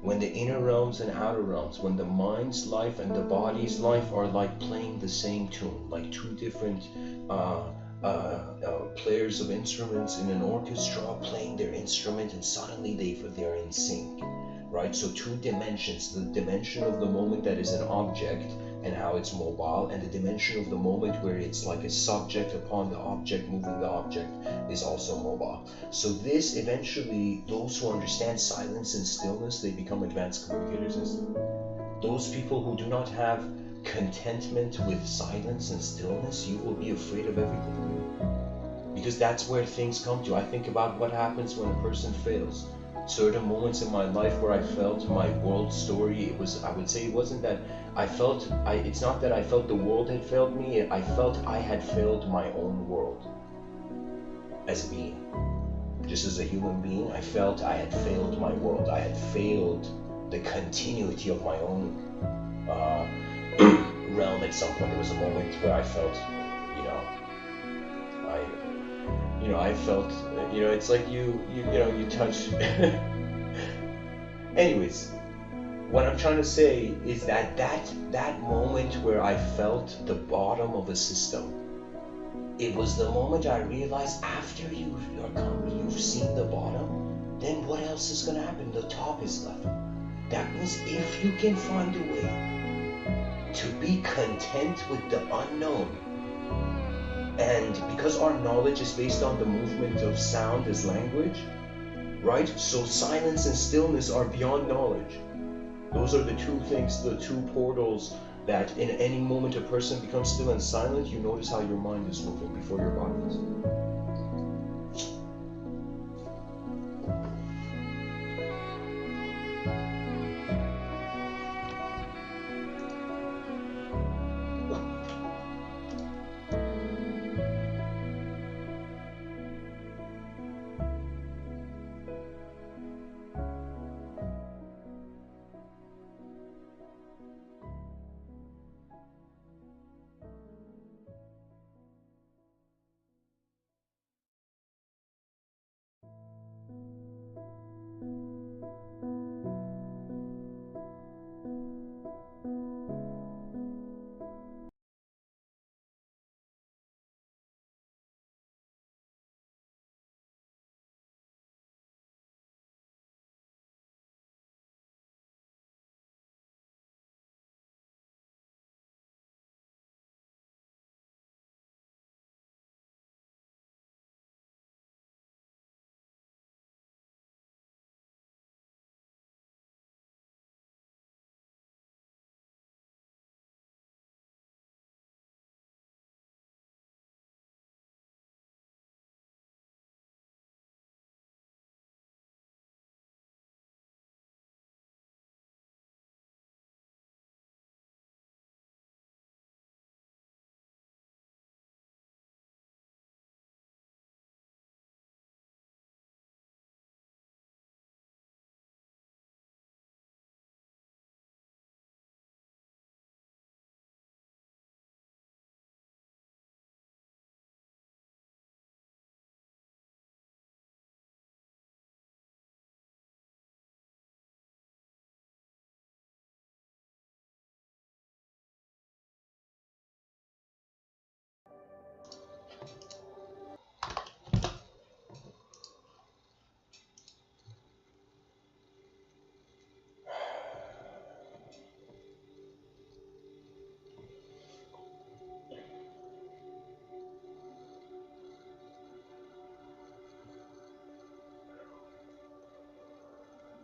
When the inner realms and outer realms, when the mind's life and the body's life are like playing the same tune, like two different players of instruments in an orchestra playing their instrument, and suddenly they're in sync, right? So two dimensions, the dimension of the moment that is an object and how it's mobile, and the dimension of the moment where it's like a subject upon the object moving the object is also mobile. So this eventually, those who understand silence and stillness, they become advanced communicators instantly. Those people who do not have contentment with silence and stillness, you will be afraid of everything, because that's where things come to. I think about what happens when a person fails. Certain moments in my life where I felt my world story, it was, I would say, it wasn't that I felt, it's not that I felt the world had failed me, I felt I had failed my own world as a being. Just as a human being, I felt I had failed my world. I had failed the continuity of my own realm at some point. There was a moment where I felt, I felt, it's like you touch. Anyways, what I'm trying to say is that moment where I felt the bottom of a system, it was the moment I realized after you've seen the bottom, then what else is gonna happen? The top is left. That means if you can find a way to be content with the unknown, and because our knowledge is based on the movement of sound as language, right? So silence and stillness are beyond knowledge. Those are the two things, the two portals that in any moment a person becomes still and silent, you notice how your mind is moving before your body is.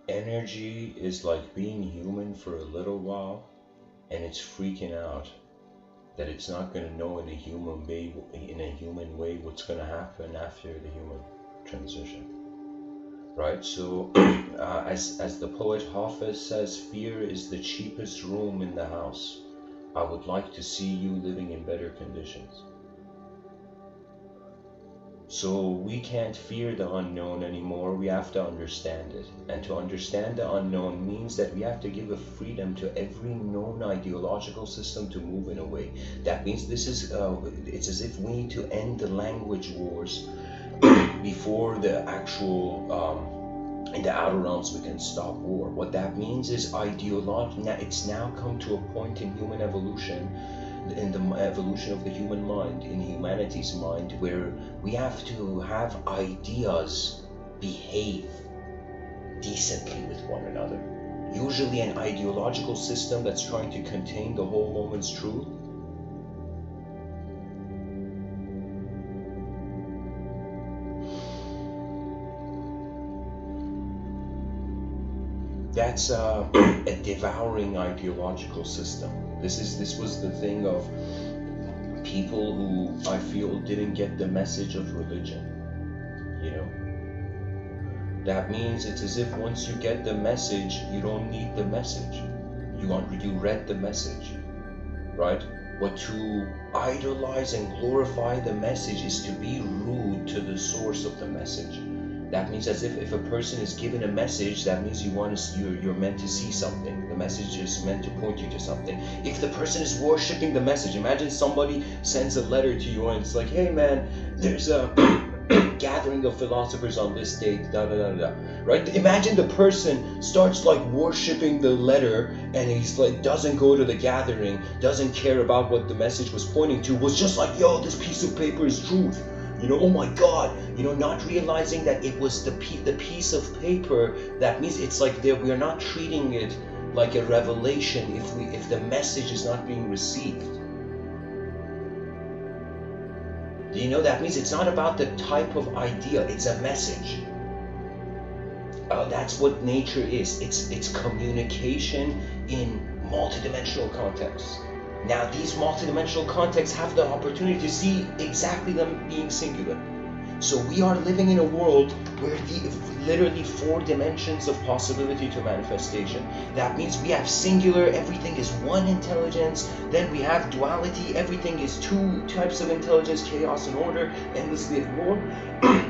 Energy is like being human for a little while, and it's freaking out that it's not going to know in a human way what's going to happen after the human transition. right? So as the poet Hafiz says, fear is the cheapest room in the house. I would like to see you living in better conditions. So we can't fear the unknown anymore, we have to understand it. And to understand the unknown means that we have to give a freedom to every known ideological system to move in a way. That means this is, it's as if we need to end the language wars before the actual, in the outer realms we can stop war. What that means is ideology, it's now come to a point in human evolution, in the evolution of the human mind, in humanity's mind, where we have to have ideas behave decently with one another. Usually an ideological system that's trying to contain the whole moment's truth, that's a devouring ideological system. This was the thing of people who I feel didn't get the message of religion, you know. That means it's as if once you get the message, you don't need the message. You read the message, right? But to idolize and glorify the message is to be rude to the source of the message. That means as if a person is given a message, that means you're meant to see something. The message is meant to point you to something. If the person is worshipping the message, imagine somebody sends a letter to you and it's like, hey man, there's a gathering of philosophers on this date, da da da da, right? Imagine the person starts like worshipping the letter and he's like, doesn't go to the gathering, doesn't care about what the message was pointing to, was just like, yo, this piece of paper is truth. You know, oh my God, you know, not realizing that it was the piece of paper. That means it's like we are not treating it like a revelation if the message is not being received. Do you know that means it's not about the type of idea, it's a message. That's what nature is. It's communication in multidimensional contexts. Now these multidimensional contexts have the opportunity to see exactly them being singular. So we are living in a world where literally 4 dimensions of possibility to manifestation. That means we have singular, everything is one intelligence. Then we have duality, everything is 2 types of intelligence, chaos and order, endlessly at war.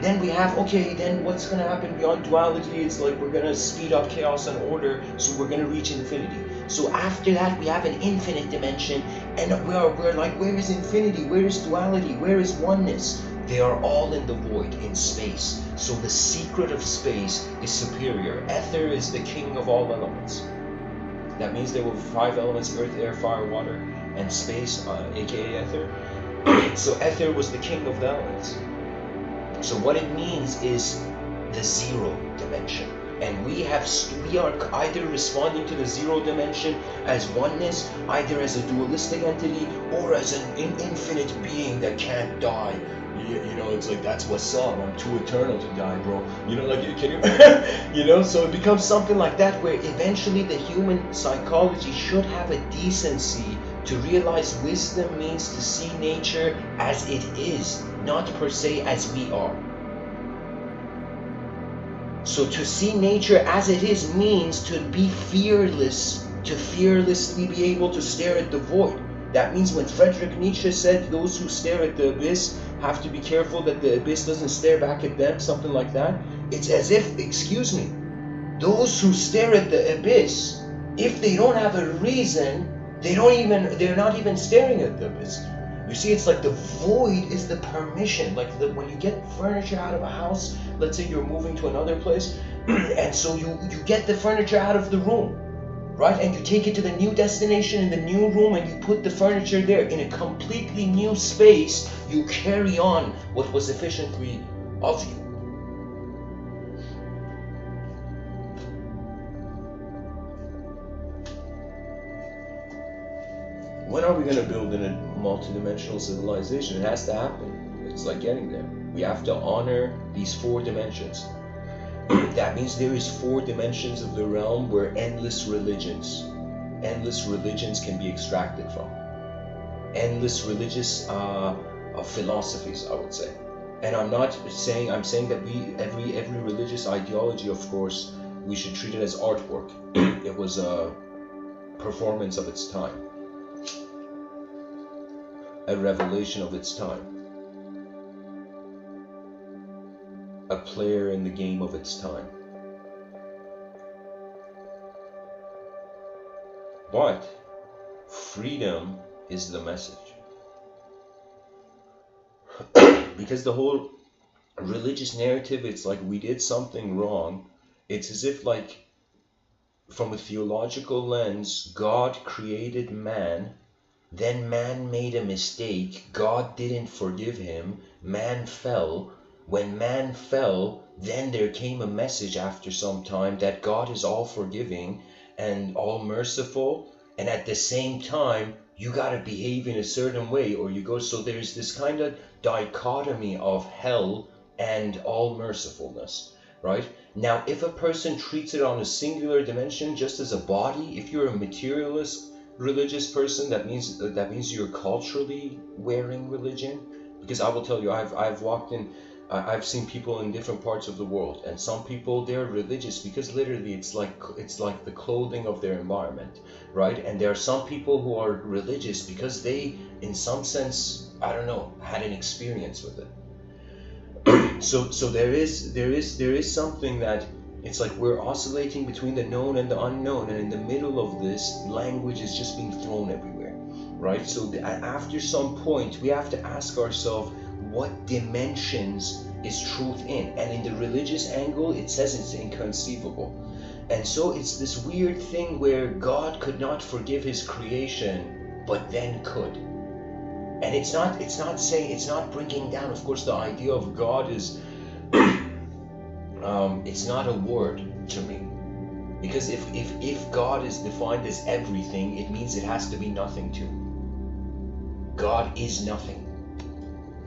Then we have, okay, then what's going to happen beyond duality? It's like we're going to speed up chaos and order, so we're going to reach infinity. So after that, we have an infinite dimension, and we're like, where is infinity? Where is duality? Where is oneness? They are all in the void, in space. So the secret of space is superior. Ether is the king of all elements. That means there were 5 elements: earth, air, fire, water, and space, aka ether. So ether was the king of the elements. So what it means is the 0 dimension. And we are either responding to the 0 dimension as oneness, either as a dualistic entity, or as an infinite being that can't die. You know, it's like, that's what's up, I'm too eternal to die, bro. You know, like, can you, you know, so it becomes something like that, where eventually the human psychology should have a decency to realize wisdom means to see nature as it is, not per se as we are. So to see nature as it is means to be fearless, to fearlessly be able to stare at the void. That means when Friedrich Nietzsche said those who stare at the abyss have to be careful that the abyss doesn't stare back at them, something like that, it's as if, excuse me, those who stare at the abyss, if they don't have a reason, they're not even staring at the abyss. You see, it's like the void is the permission. Like when you get furniture out of a house, let's say you're moving to another place, and so you get the furniture out of the room, right? And you take it to the new destination in the new room, and you put the furniture there in a completely new space. You carry on what was efficiently of you. When are we going to build in a multidimensional civilization? It has to happen. It's like getting there. We have to honor these 4 dimensions. That means there is 4 dimensions of the realm where endless religions can be extracted from. Endless religious philosophies, I would say. And I'm saying that every religious ideology, of course, we should treat it as artwork. It was a performance of its time, a revelation of its time, a player in the game of its time. But freedom is the message. Because the whole religious narrative, it's like we did something wrong. It's as if, like, from a theological lens, God created man, then man made a mistake, God didn't forgive him, man fell. When man fell, then there came a message after some time that God is all forgiving and all merciful, and at the same time you gotta behave in a certain way or you go. So there's this kind of dichotomy of hell and all mercifulness, right? Now, if a person treats it on a singular dimension, just as a body, if you're a materialist religious person, that means you're culturally wearing religion. Because I will tell you, I've walked in, I've seen people in different parts of the world, and some people, they're religious because literally it's like the clothing of their environment, right? And there are some people who are religious because they, in some sense, I don't know, had an experience with it. So there is something that it's like we're oscillating between the known and the unknown, and in the middle of this, language is just being thrown everywhere, right? So after some point, we have to ask ourselves, what dimensions is truth in? And in the religious angle, it says it's inconceivable. And so it's this weird thing where God could not forgive his creation, but then could. And it's not bringing down, of course, the idea of God is, it's not a word to me. Because if God is defined as everything, it means it has to be nothing too. God is nothing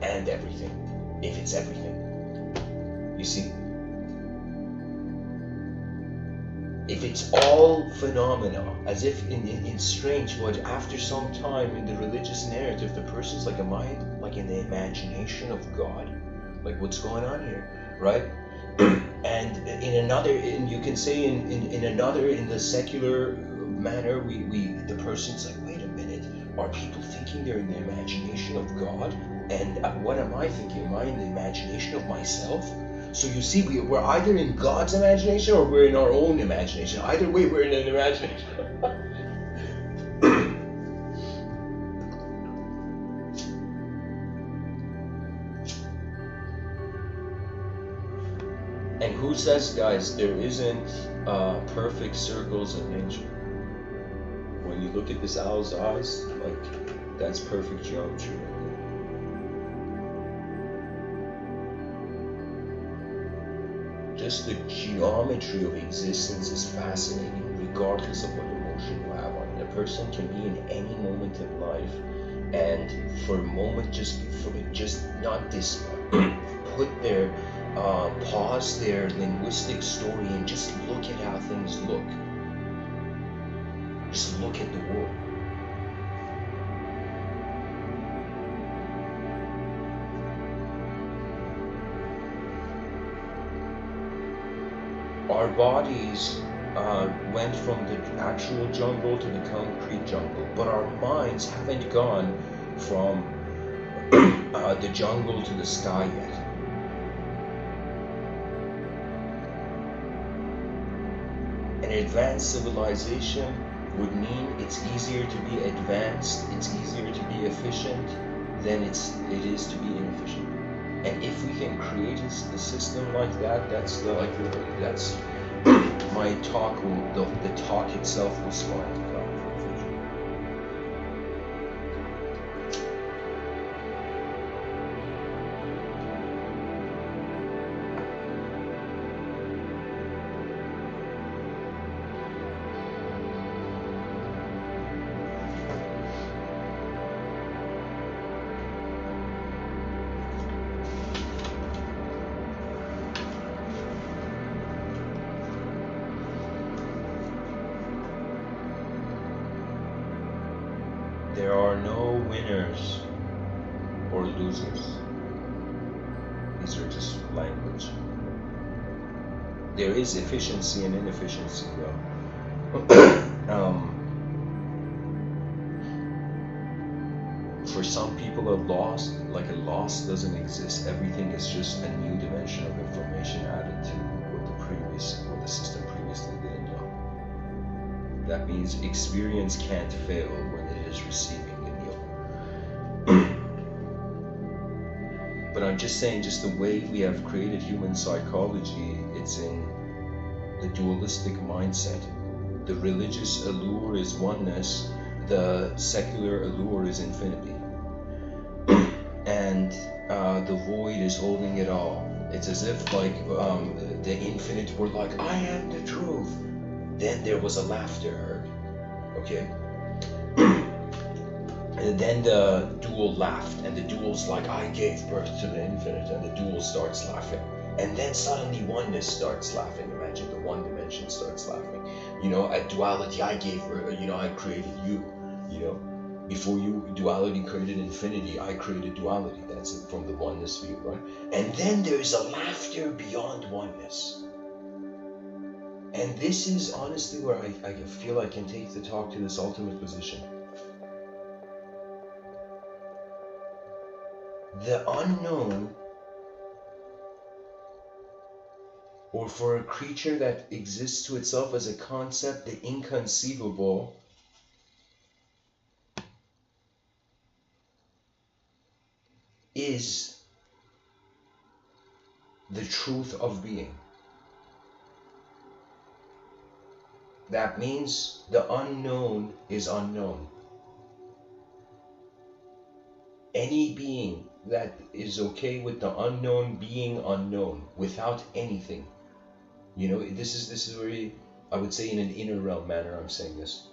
and everything, if it's everything. You see? If it's all phenomena, as if in strange, but after some time in the religious narrative, the person's like, am I like in the imagination of God? Like, what's going on here, right? And you can say in the secular manner, the person's like, wait a minute, are people thinking they're in the imagination of God? And what am I thinking? Am I in the imagination of myself? So you see, we're either in God's imagination or we're in our own imagination. Either way, we're in an imagination. And who says, guys, there isn't perfect circles in nature? When you look at this owl's eyes, like, that's perfect geometry. Just the geometry of existence is fascinating, regardless of what emotion you have on it. A person can be in any moment in life, and for a moment, just not this, put their pause their linguistic story and just look at how things look. Just look at the world. Our bodies went from the actual jungle to the concrete jungle, but our minds haven't gone from the jungle to the sky yet. An advanced civilization would mean it's easier to be advanced, it's easier to be efficient than it is to be inefficient. And if we can create a system like that, that's my talk the talk itself will spark the conversation. There are no winners or losers. These are just language. There is efficiency and inefficiency, though. For some people, a loss doesn't exist. Everything is just a new dimension of information added to what the system previously didn't know. That means experience can't fail when it is receiving the new. But I'm just saying, just the way we have created human psychology, it's in the dualistic mindset. The religious allure is oneness, the secular allure is infinity. And the void is holding it all. It's as if like the infinite were like, I am the truth. Then there was a laughter heard. Okay? And then the dual laughed, and the dual's like, I gave birth to the infinite, and the dual starts laughing. And then suddenly oneness starts laughing. Imagine the one dimension starts laughing. You know, at duality, I gave birth, you know, I created you. You know, before duality created infinity, I created duality. That's it from the oneness view, right? And then there's a laughter beyond oneness. And this is honestly where I feel I can take the talk to this ultimate position. The unknown, or for a creature that exists to itself as a concept, the inconceivable, is the truth of being. That means the unknown is unknown. Any being that is okay with the unknown being unknown, without anything. You know, this is very, I would say in an inner realm manner I'm saying this.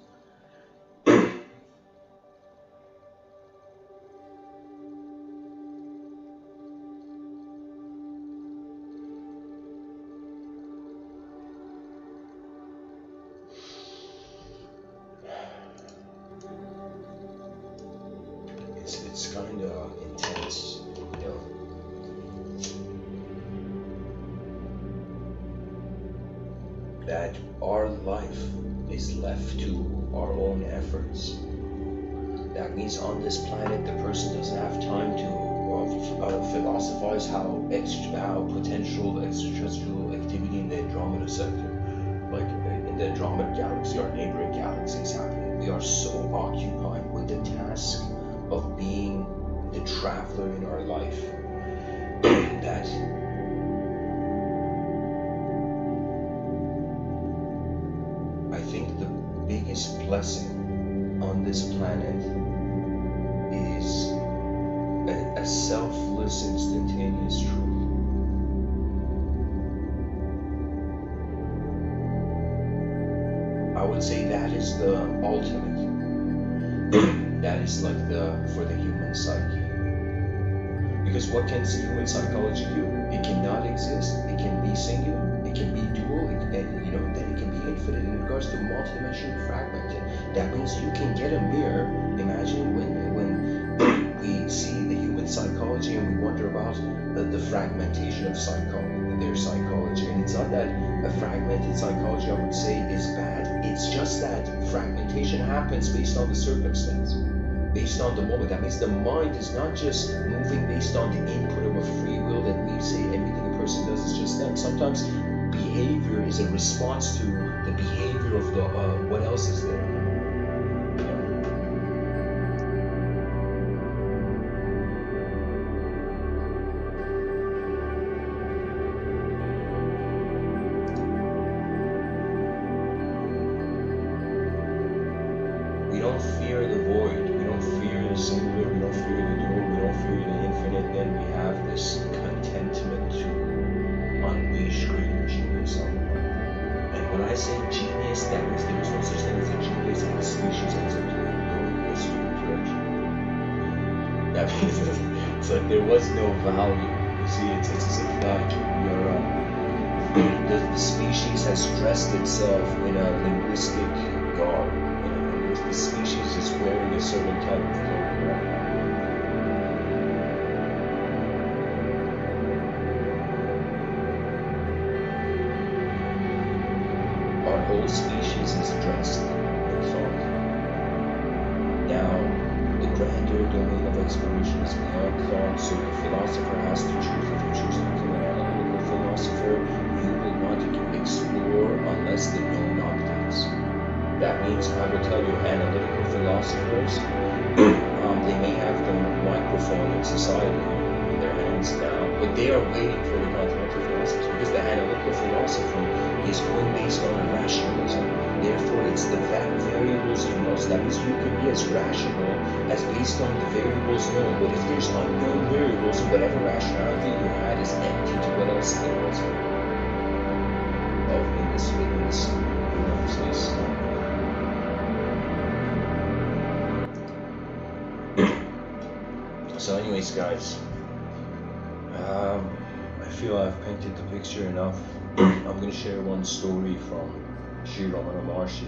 It's kind of intense, you know. That our life is left to our own efforts. That means on this planet, the person doesn't have time to philosophize how potential extraterrestrial activity in the Andromeda sector, like in the Andromeda galaxy, our neighboring galaxy, is happening. We are so occupied with the task of being the traveler in our life that I think the biggest blessing on this planet is a selfless, instantaneous truth. I would say that is the ultimate. That is like for the human psyche. Because what can human psychology do? It cannot exist. It can be singular. It can be dual. Then it can be infinite in regards to multidimensional fragmented. That means you can get a mirror. Imagine when we see the human psychology and we wonder about the fragmentation of their psychology. And it's not that a fragmented psychology, I would say, is bad. It's just that fragmentation happens based on the circumstance, based on the moment. That means the mind is not just moving based on the input of a free will that we say everything a person does is just them. Sometimes behavior is a response to the behavior of the what else is there. We don't fear the void, we don't fear the singular, we don't fear the dual, we don't fear the infinite. Then we have this contentment to unleash greater genius on the world. And when I say genius, that means there is no such thing as a genius in the species as a going in a certain direction. That means it's like there was no value. You see, it's as if the species has dressed itself in a linguistic garb. The species is wearing a certain type of clothing right now. whole species is dressed in thought. Now, the grander domain of exploration is beyond thought, so the philosopher has to choose. If you choose to become an analytical philosopher, you will not explore unless the known objects. That means, I will tell you, analytical philosophers, they may have the microphone in society in their hands now, but they are waiting for the continental philosophers, because the analytical philosophy is going based on rationalism. Therefore, it's the variables you know. So that means you can be as rational as based on the variables known. But if there's unknown variables, whatever rationality you had is empty to what else there was in this space. So anyways, guys, I feel I've painted the picture enough. I'm going to share one story from Sri Ramana Maharshi.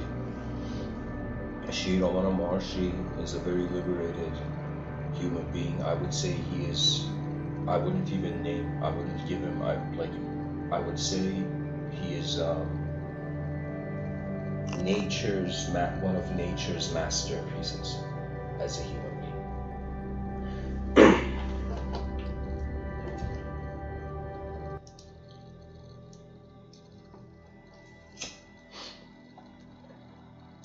Sri Ramana Maharshi is a very liberated human being. I would say he is, I would give him, I would say he is one of nature's masterpieces as a human being.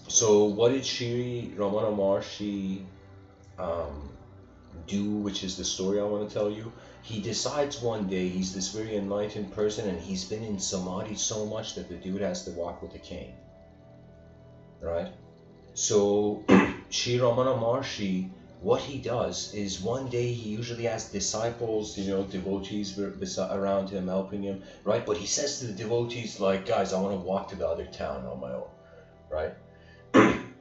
So what did Sri Ramana Maharshi do, which is the story I want to tell you? He decides one day, he's this very enlightened person, and he's been in samadhi so much that the dude has to walk with a cane, right? So Sri Ramana Maharshi, what he does is one day he usually has disciples, devotees around him helping him, right? But he says to the devotees, like, guys, I want to walk to the other town on my own, right?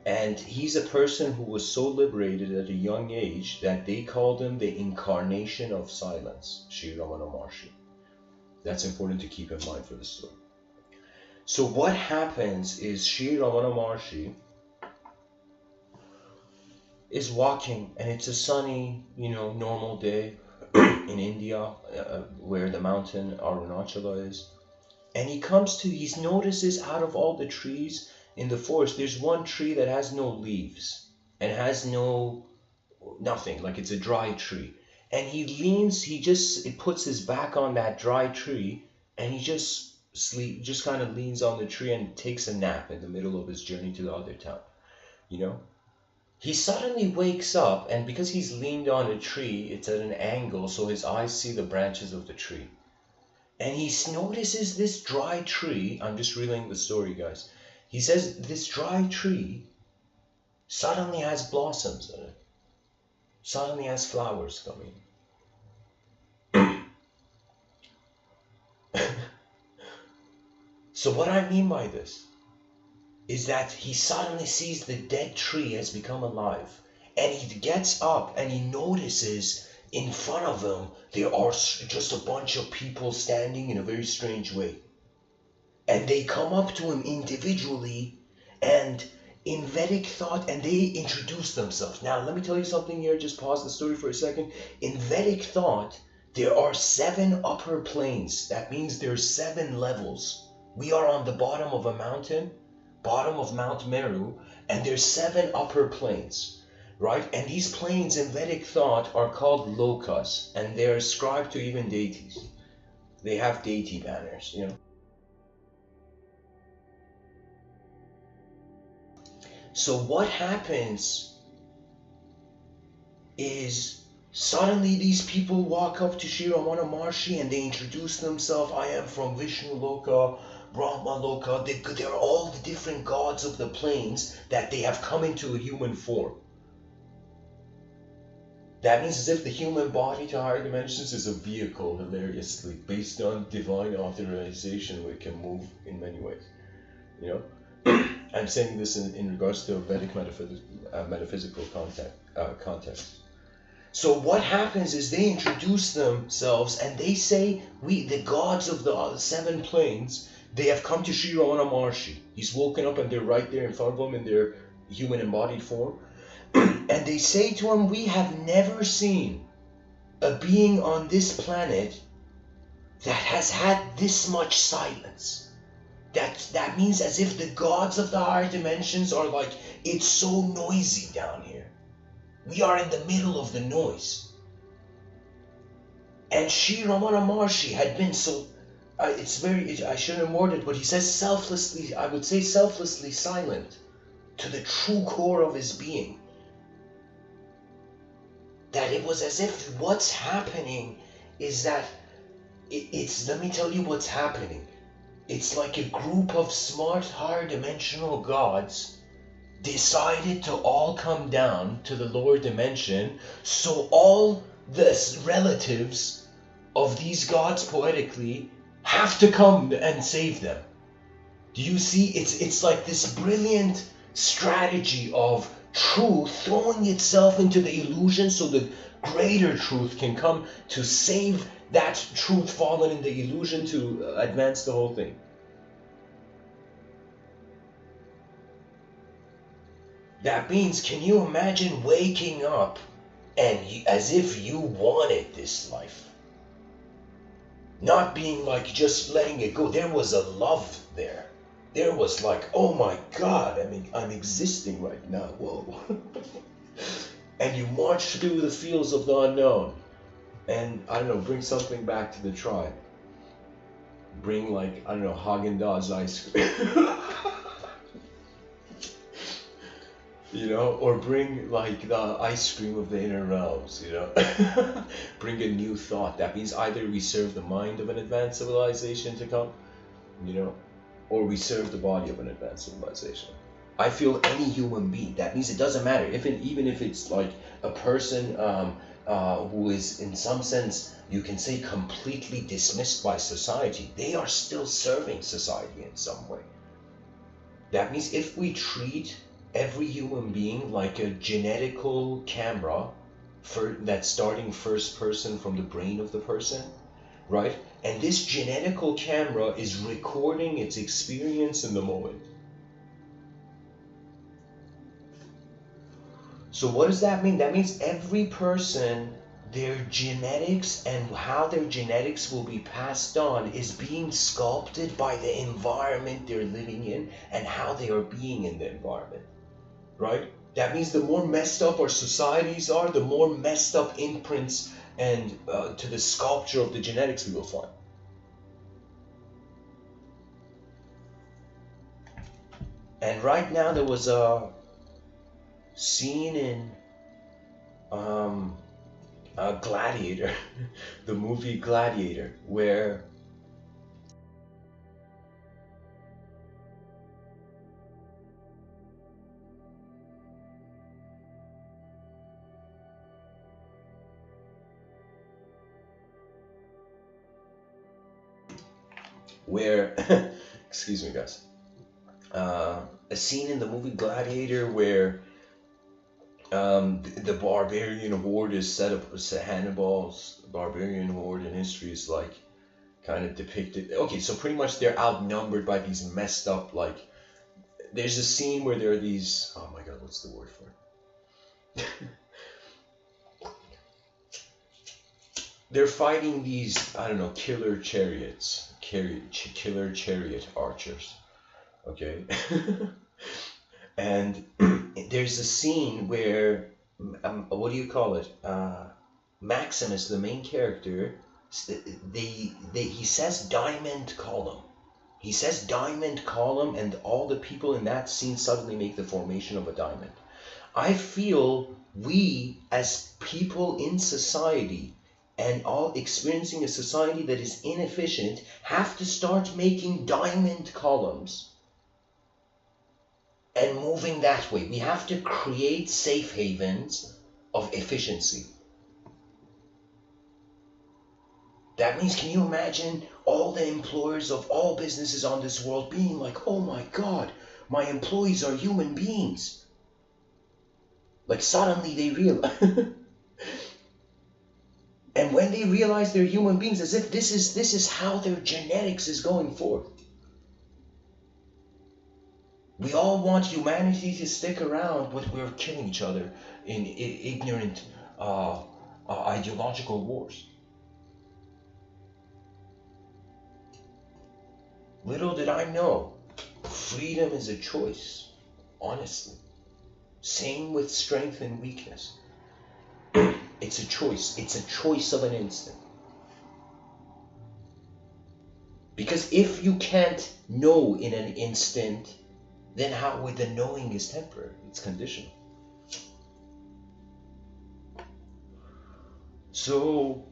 And he's a person who was so liberated at a young age that they called him the incarnation of silence, Sri Ramana Maharshi. That's important to keep in mind for the story. So what happens is Sri Ramana Maharshi is walking, and it's a sunny, normal day in India, where the mountain Arunachala is. And he notices out of all the trees in the forest, there's one tree that has no leaves and has nothing, like it's a dry tree. And he puts his back on that dry tree, and he just kind of leans on the tree and takes a nap in the middle of his journey to the other town, He suddenly wakes up, and because he's leaned on a tree, it's at an angle, so his eyes see the branches of the tree. And he notices this dry tree. I'm just relaying the story, guys. He says this dry tree suddenly has blossoms in it. Suddenly has flowers coming. So what I mean by this is that he suddenly sees the dead tree has become alive. And he gets up and he notices in front of him there are just a bunch of people standing in a very strange way. And they come up to him individually and in Vedic thought, and they introduce themselves. Now, let me tell you something here. Just pause the story for a second. In Vedic thought, there are 7 upper planes. That means there's 7 levels. We are on the bottom of a mountain, bottom of Mount Meru, and there's 7 upper planes, right? And these planes in Vedic thought are called lokas, and they're ascribed to even deities. They have deity banners, So what happens is suddenly these people walk up to Sri Ramana Maharshi and they introduce themselves. I am from Vishnu Loka, Brahma Loka. They're all the different gods of the planes that they have come into a human form. That means as if the human body to higher dimensions is a vehicle, hilariously, based on divine authorization, where it can move in many ways. I'm saying this in regards to a Vedic metaphysical context. So what happens is they introduce themselves and they say, the gods of the 7 planes, they have come to Sri Ramana Maharshi. He's woken up and they're right there in front of him in their human embodied form. And they say to him, we have never seen a being on this planet that has had this much silence. That means as if the gods of the higher dimensions are like, it's so noisy down here. We are in the middle of the noise. And Sri Ramana Maharshi had been so, I shouldn't have worded, but he says selflessly, I would say selflessly silent to the true core of his being. That it was as if what's happening is that let me tell you what's happening. It's like a group of smart, higher dimensional gods decided to all come down to the lower dimension, so all the relatives of these gods poetically have to come and save them. Do you see? It's like this brilliant strategy of truth throwing itself into the illusion so the greater truth can come to save that truth fallen in the illusion to advance the whole thing. That means, can you imagine waking up and as if you wanted this life? Not being like just letting it go. There was a love there. There was like, oh my God, I mean, I'm existing right now, whoa. And you march through the fields of the unknown. And, I don't know, bring something back to the tribe. Bring like, I don't know, Haagen-Dazs ice cream. You know, or bring like the ice cream of the inner realms, you know. Bring a new thought. That means either we serve the mind of an advanced civilization to come, you know, or we serve the body of an advanced civilization. I feel any human being, that means it doesn't matter, even if it's like a person who is in some sense, you can say completely dismissed by society, they are still serving society in some way. That means if we treat every human being like a genetical camera that's starting first person from the brain of the person, right? And this genetical camera is recording its experience in the moment. So what does that mean? That means every person, their genetics and how their genetics will be passed on is being sculpted by the environment they're living in and how they are being in the environment, right? That means the more messed up our societies are, the more messed up imprints and to the sculpture of the genetics we will find. And right now there was a scene in Gladiator, the movie Gladiator, where excuse me guys, a scene in the movie Gladiator where the barbarian horde is set up. Hannibal's barbarian horde in history is like kind of depicted. Okay, so pretty much they're outnumbered by these messed up, like, there's a scene where there are these, oh my god, what's the word for it? They're fighting these, I don't know, killer chariots, killer chariot archers, okay? And there's a scene where, what do you call it? Maximus, the main character, he says diamond column. He says diamond column, and all the people in that scene suddenly make the formation of a diamond. I feel we as people in society and all experiencing a society that is inefficient have to start making diamond columns and moving that way. We have to create safe havens of efficiency. That means, can you imagine all the employers of all businesses on this world being like, oh my god, my employees are human beings. Like suddenly they realize. And when they realize they're human beings, as if this is how their genetics is going forth. We all want humanity to stick around, but we're killing each other in ignorant ideological wars. Little did I know, freedom is a choice, honestly. Same with strength and weakness. It's a choice. It's a choice of an instant. Because if you can't know in an instant, then how would the knowing is temporary? It's conditional. So,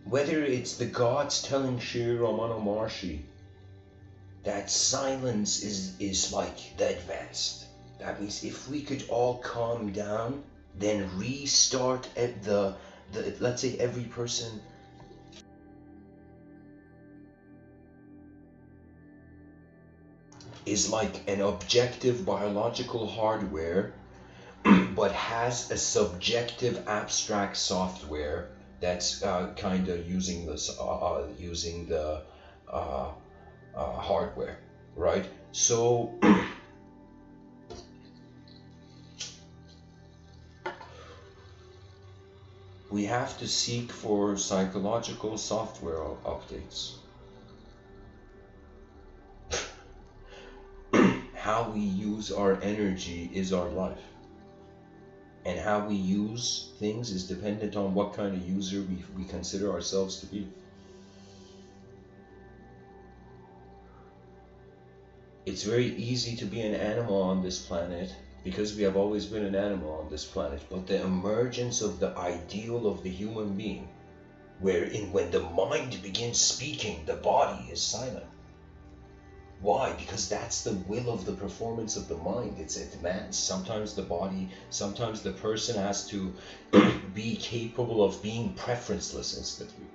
whether it's the gods telling Sri Ramana Maharshi that silence is like the advanced. That means if we could all calm down, then restart at the let's say every person is like an objective biological hardware but has a subjective abstract software that's kind of using this using the hardware, right? So we have to seek for psychological software updates. How we use our energy is our life. And how we use things is dependent on what kind of user we consider ourselves to be. It's very easy to be an animal on this planet because we have always been an animal on this planet, but the emergence of the ideal of the human being, wherein when the mind begins speaking, the body is silent. Why? Because that's the will of the performance of the mind. It demands. Sometimes the body, sometimes the person has to be capable of being preferenceless instantly.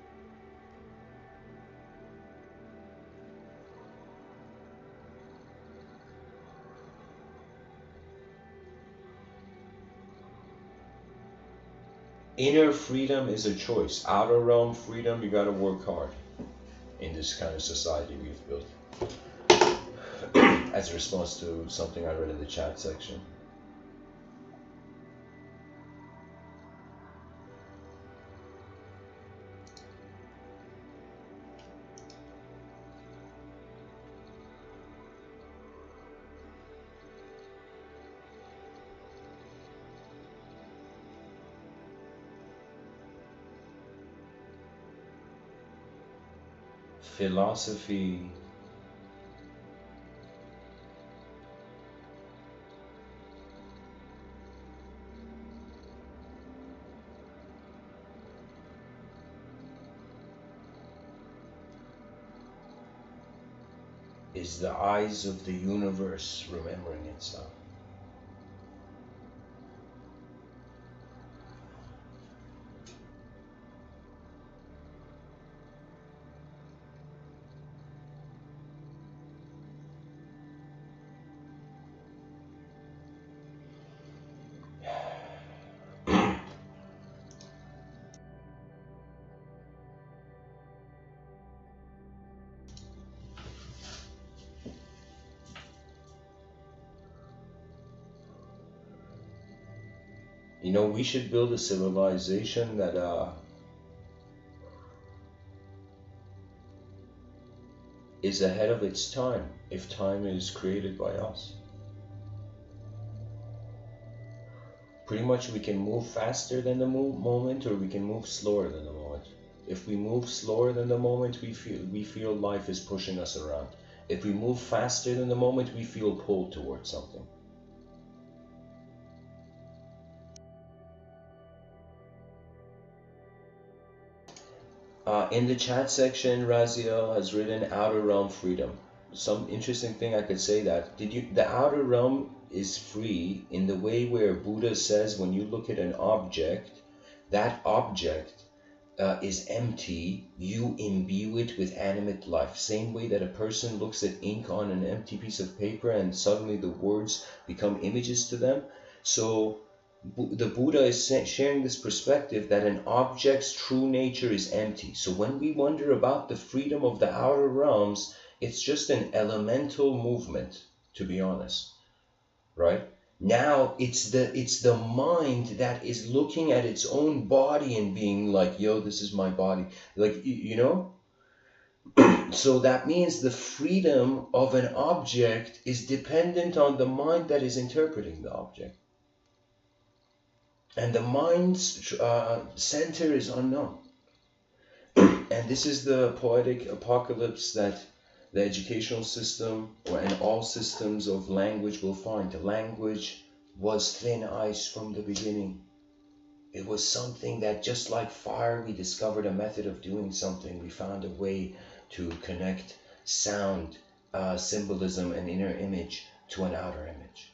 Inner freedom is a choice. Outer realm freedom, you gotta work hard in this kind of society we've built. As a response to something I read in the chat section. Philosophy is the eyes of the universe remembering itself. You know, we should build a civilization that is ahead of its time, if time is created by us. Pretty much we can move faster than the moment, or we can move slower than the moment. If we move slower than the moment, we feel life is pushing us around. If we move faster than the moment, we feel pulled towards something. In the chat section, Raziel has written outer realm freedom. Some interesting thing I could say that the outer realm is free in the way where Buddha says when you look at an object, that object is empty, you imbue it with animate life. Same way that a person looks at ink on an empty piece of paper and suddenly the words become images to them. So the Buddha is sharing this perspective that an object's true nature is empty. So when we wonder about the freedom of the outer realms, it's just an elemental movement, to be honest, right? Now it's the mind that is looking at its own body and being like, yo, this is my body. Like, you know? So that means the freedom of an object is dependent on the mind that is interpreting the object. And the mind's center is unknown. And this is the poetic apocalypse that the educational system and all systems of language will find. The language was thin ice from the beginning. It was something that, just like fire, we discovered a method of doing something. We found a way to connect sound, symbolism, and inner image to an outer image.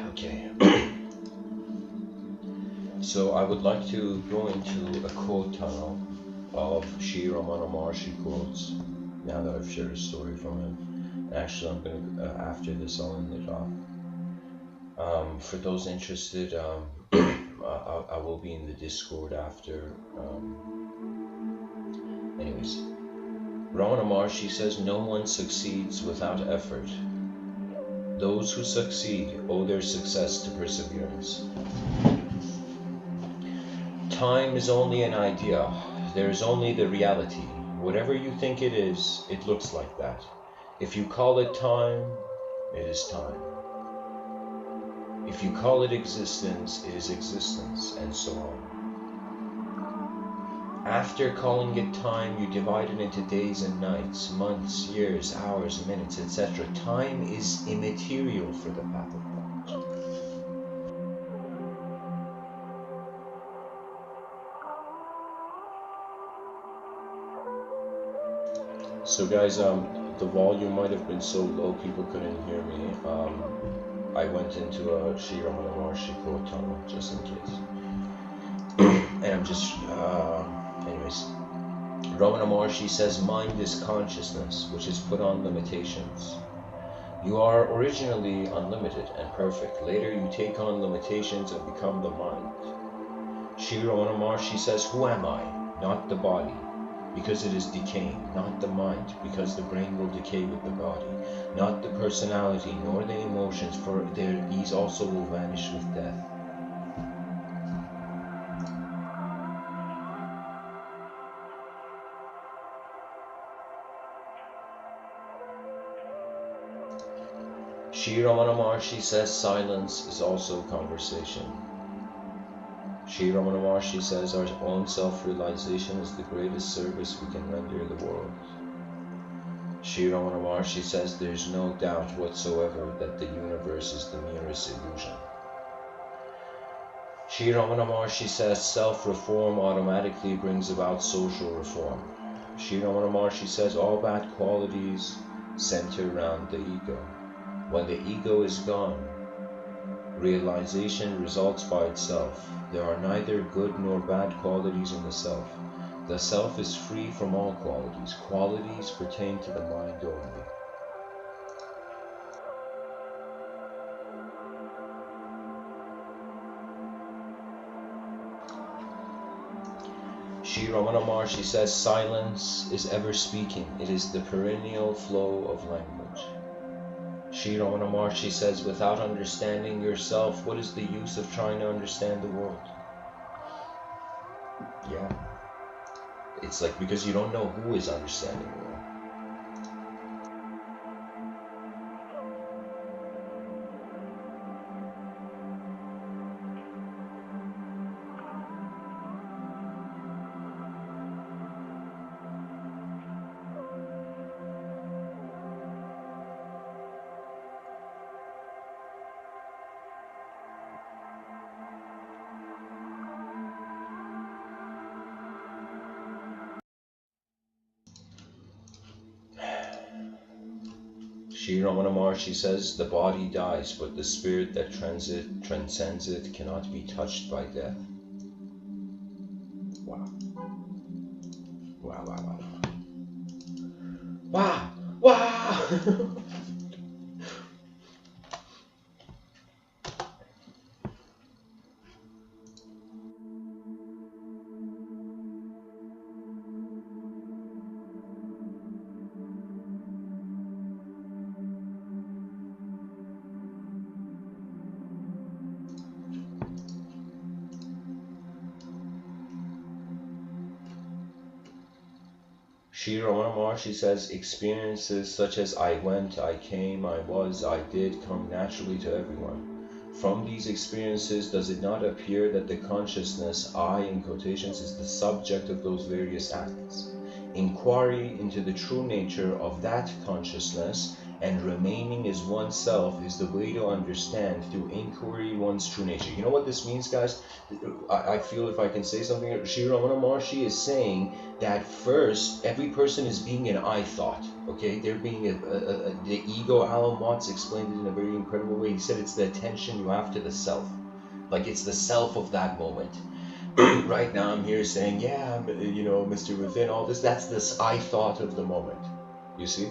Okay. So I would like to go into a quote tunnel of Sri Ramana Maharshi quotes, now that I've shared a story from him. Actually, I'm going to, after this, I'll end it off. For those interested, I will be in the Discord after. Anyways, Ramana Maharshi says, no one succeeds without effort. Those who succeed owe their success to perseverance. Time is only an idea. There is only the reality. Whatever you think it is, it looks like that. If you call it time, it is time. If you call it existence, it is existence, and so on. After calling it time, you divide it into days and nights, months, years, hours, minutes, etc. Time is immaterial for the path of thought. So guys, the volume might have been so low people couldn't hear me. I went into a Sri Ramana Maharshi quote tunnel just in case. And I'm just, anyways. Ramana Maharshi says, mind is consciousness, which is put on limitations. You are originally unlimited and perfect. Later you take on limitations and become the mind. Sri Ramana Maharshi says, who am I? Not the body, because it is decaying. Not the mind, because the brain will decay with the body. Not the personality, nor the emotions, for these also will vanish with death. Sri Ramana Maharshi says silence is also conversation. Sri Ramana Maharshi says our own self-realization is the greatest service we can render the world. Sri Ramana Maharshi says there is no doubt whatsoever that the universe is the merest illusion. Sri Ramana Maharshi says self-reform automatically brings about social reform. Sri Ramana Maharshi says all bad qualities center around the ego. When the ego is gone, realization results by itself. There are neither good nor bad qualities in the self. The self is free from all qualities. Qualities pertain to the mind only. Sri Ramana Maharshi says silence is ever speaking. It is the perennial flow of language. Sri Ramana Maharshi says without understanding yourself, what is the use of trying to understand the world? Yeah. It's like because you don't know who is understanding the world. Sri Ramana Maharshi says the body dies, but the spirit that transcends it cannot be touched by death. Wow. Wow, wow, wow. Wow! Wow! Sri Ramana Maharshi says experiences such as I went, I came, I was, I did come naturally to everyone. From these experiences, does it not appear that the consciousness, I in quotations, is the subject of those various acts? Inquiry into the true nature of that consciousness and remaining as oneself is the way to understand through inquiry one's true nature. You know what this means, guys? I feel if I can say something, Sri Ramana Maharshi is saying that first, every person is being an I thought, okay? They're being the ego. Alan Watts explained it in a very incredible way. He said it's the attention you have to the self. Like it's the self of that moment. Right now I'm here saying, yeah, you know, Mr. Within, all this, that's this I thought of the moment, you see?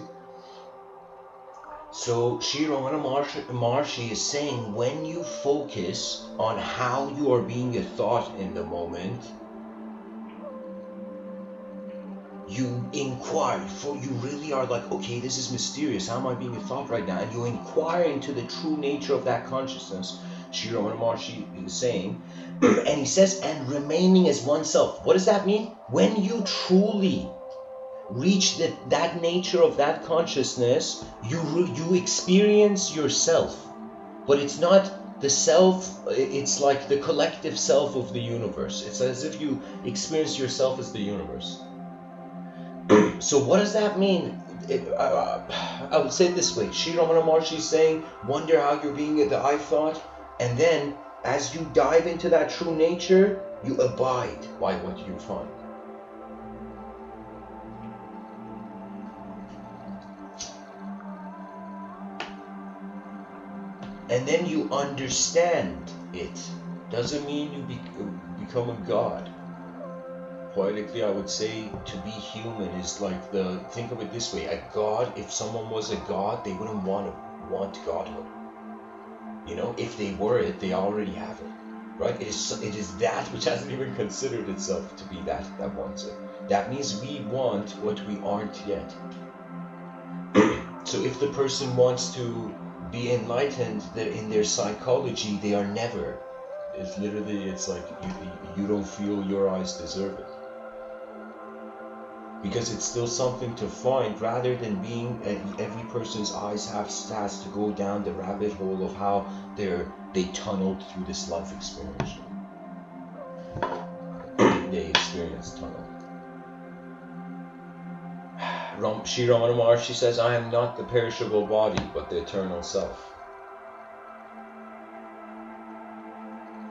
So Sri Ramana Maharshi is saying when you focus on how you are being a thought in the moment, you inquire, for you really are like, okay, this is mysterious, how am I being a thought right now? And you inquire into the true nature of that consciousness, Sri Ramana Maharshi is saying, and he says, and remaining as oneself. What does that mean? When you truly reach that nature of that consciousness, you experience yourself, but it's not the self, it's like the collective self of the universe. It's as if you experience yourself as the universe. So what does that mean? I would say it this way. Sri Ramana Maharshi is saying, wonder how you're being the I thought, and then as you dive into that true nature, you abide by what you find. And then you understand it. Doesn't mean you become a god. Poetically, I would say to be human is like think of it this way. A god, if someone was a god, they wouldn't want godhood. You know, if they were it, they already have it. Right? It is that which hasn't even considered itself to be that wants it. That means we want what we aren't yet. So if the person wants to be enlightened, in their psychology, they are never. It's literally, it's like you don't feel your eyes deserve it. Because it's still something to find, rather than being every person's eyes has to go down the rabbit hole of how they tunneled through this life experience. they experience tunnel. Sri Ramana Maharshi says, I am not the perishable body, but the eternal self.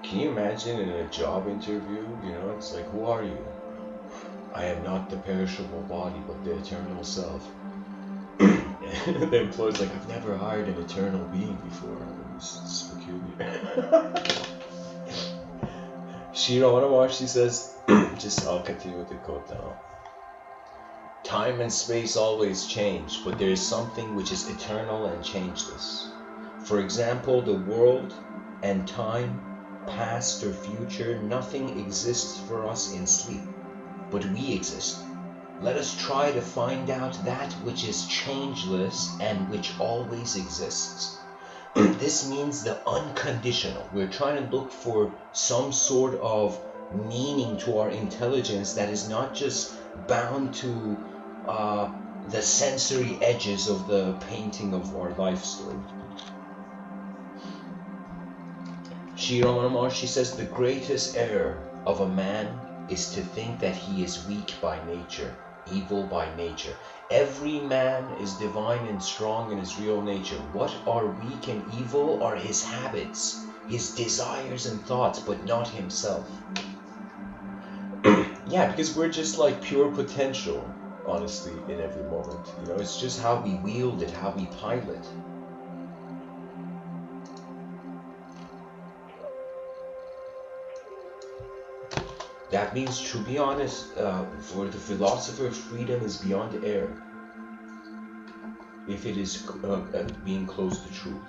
Can you imagine in a job interview, it's like, who are you? I am not the perishable body, but the eternal self. The employer's like, I've never hired an eternal being before. It's peculiar. Sri Ramana Maharshi says, I'll continue with the quote now. Time and space always change, but there is something which is eternal and changeless. For example, the world and time, past or future, nothing exists for us in sleep, but we exist. Let us try to find out that which is changeless and which always exists. This means the unconditional. We're trying to look for some sort of meaning to our intelligence that is not just bound to the sensory edges of the painting of our life story. Sri Ramana Maharshi says, the greatest error of a man is to think that he is weak by nature, evil by nature. Every man is divine and strong in his real nature. What are weak and evil are his habits, his desires and thoughts, but not himself. Yeah, because we're just like pure potential, honestly, in every moment. It's just how we wield it, how we pilot. That means, to be honest, for the philosopher, freedom is beyond air, if it is being close to truth.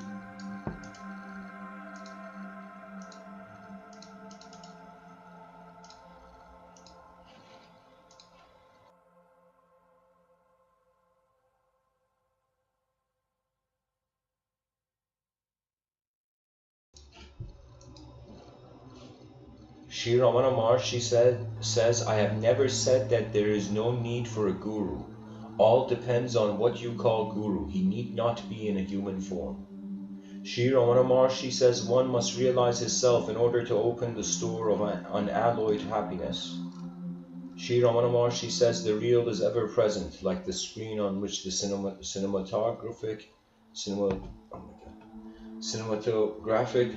Sri Ramana Maharshi says, I have never said that there is no need for a guru. All depends on what you call guru. He need not be in a human form. Sri Ramana Maharshi says, one must realize his self in order to open the store of unalloyed happiness. Sri Ramana Maharshi says, the real is ever present, like the screen on which the cinematographic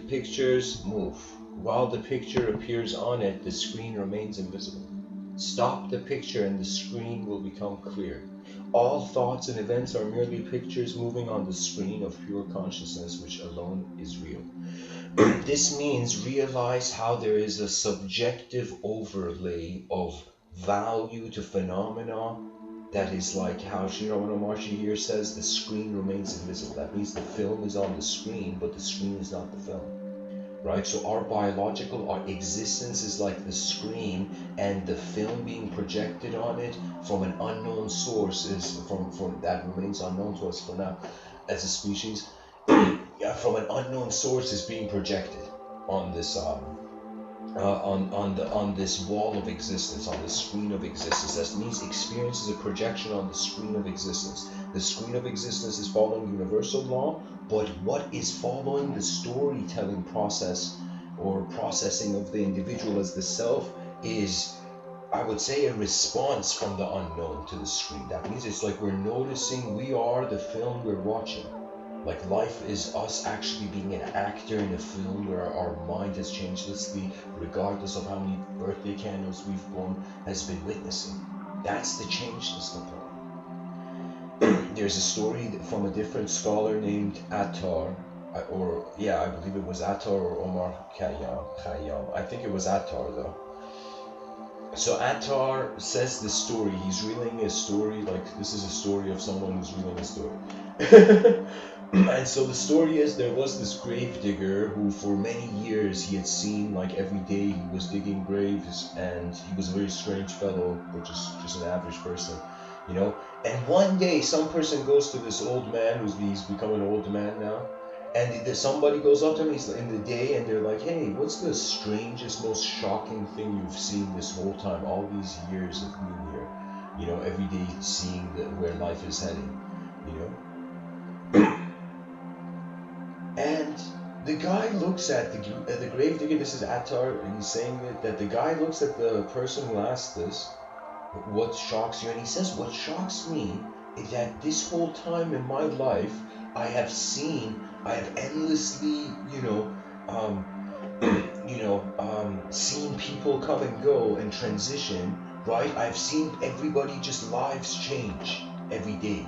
pictures move. While the picture appears on it, the screen remains invisible. Stop the picture and the screen will become clear. All thoughts and events are merely pictures moving on the screen of pure consciousness, which alone is real. This means realize how there is a subjective overlay of value to phenomena. That is like how Sri Ramana Maharshi here says the screen remains invisible. That means the film is on the screen, but the screen is not the film. Right? So our existence is like the screen, and the film being projected on it from an unknown source is from that remains unknown to us for now as a species. From an unknown source is being projected on this on this wall of existence, on the screen of existence. That means experience is a projection on the screen of existence. The screen of existence is following universal law, but what is following the storytelling process or processing of the individual as the self is, I would say, a response from the unknown to the screen. That means it's like we're noticing we are the film we're watching. Like life is us actually being an actor in a film where our mind has changelessly, regardless of how many birthday candles we've blown, has been witnessing. That's the changeless component. There's a story from a different scholar named Attar, I believe it was Attar or Omar Khayyam. I think it was Attar though. So Attar says this story. He's reeling a story, like this is a story of someone who's reeling a story. And so the story is, there was this grave digger who for many years he had seen, like every day he was digging graves, and he was a very strange fellow, or just an average person, And one day some person goes to this old man, he's become an old man now, and somebody goes up to him in the day, and they're like, hey, what's the strangest, most shocking thing you've seen this whole time, all these years of being here, every day seeing where life is heading, And The guy looks at the grave digger. This is Attar, and he's saying that the guy looks at the person who asked this. What shocks you? And he says, what shocks me is that this whole time in my life, I have endlessly, seen people come and go and transition, right? I've seen everybody just lives change every day.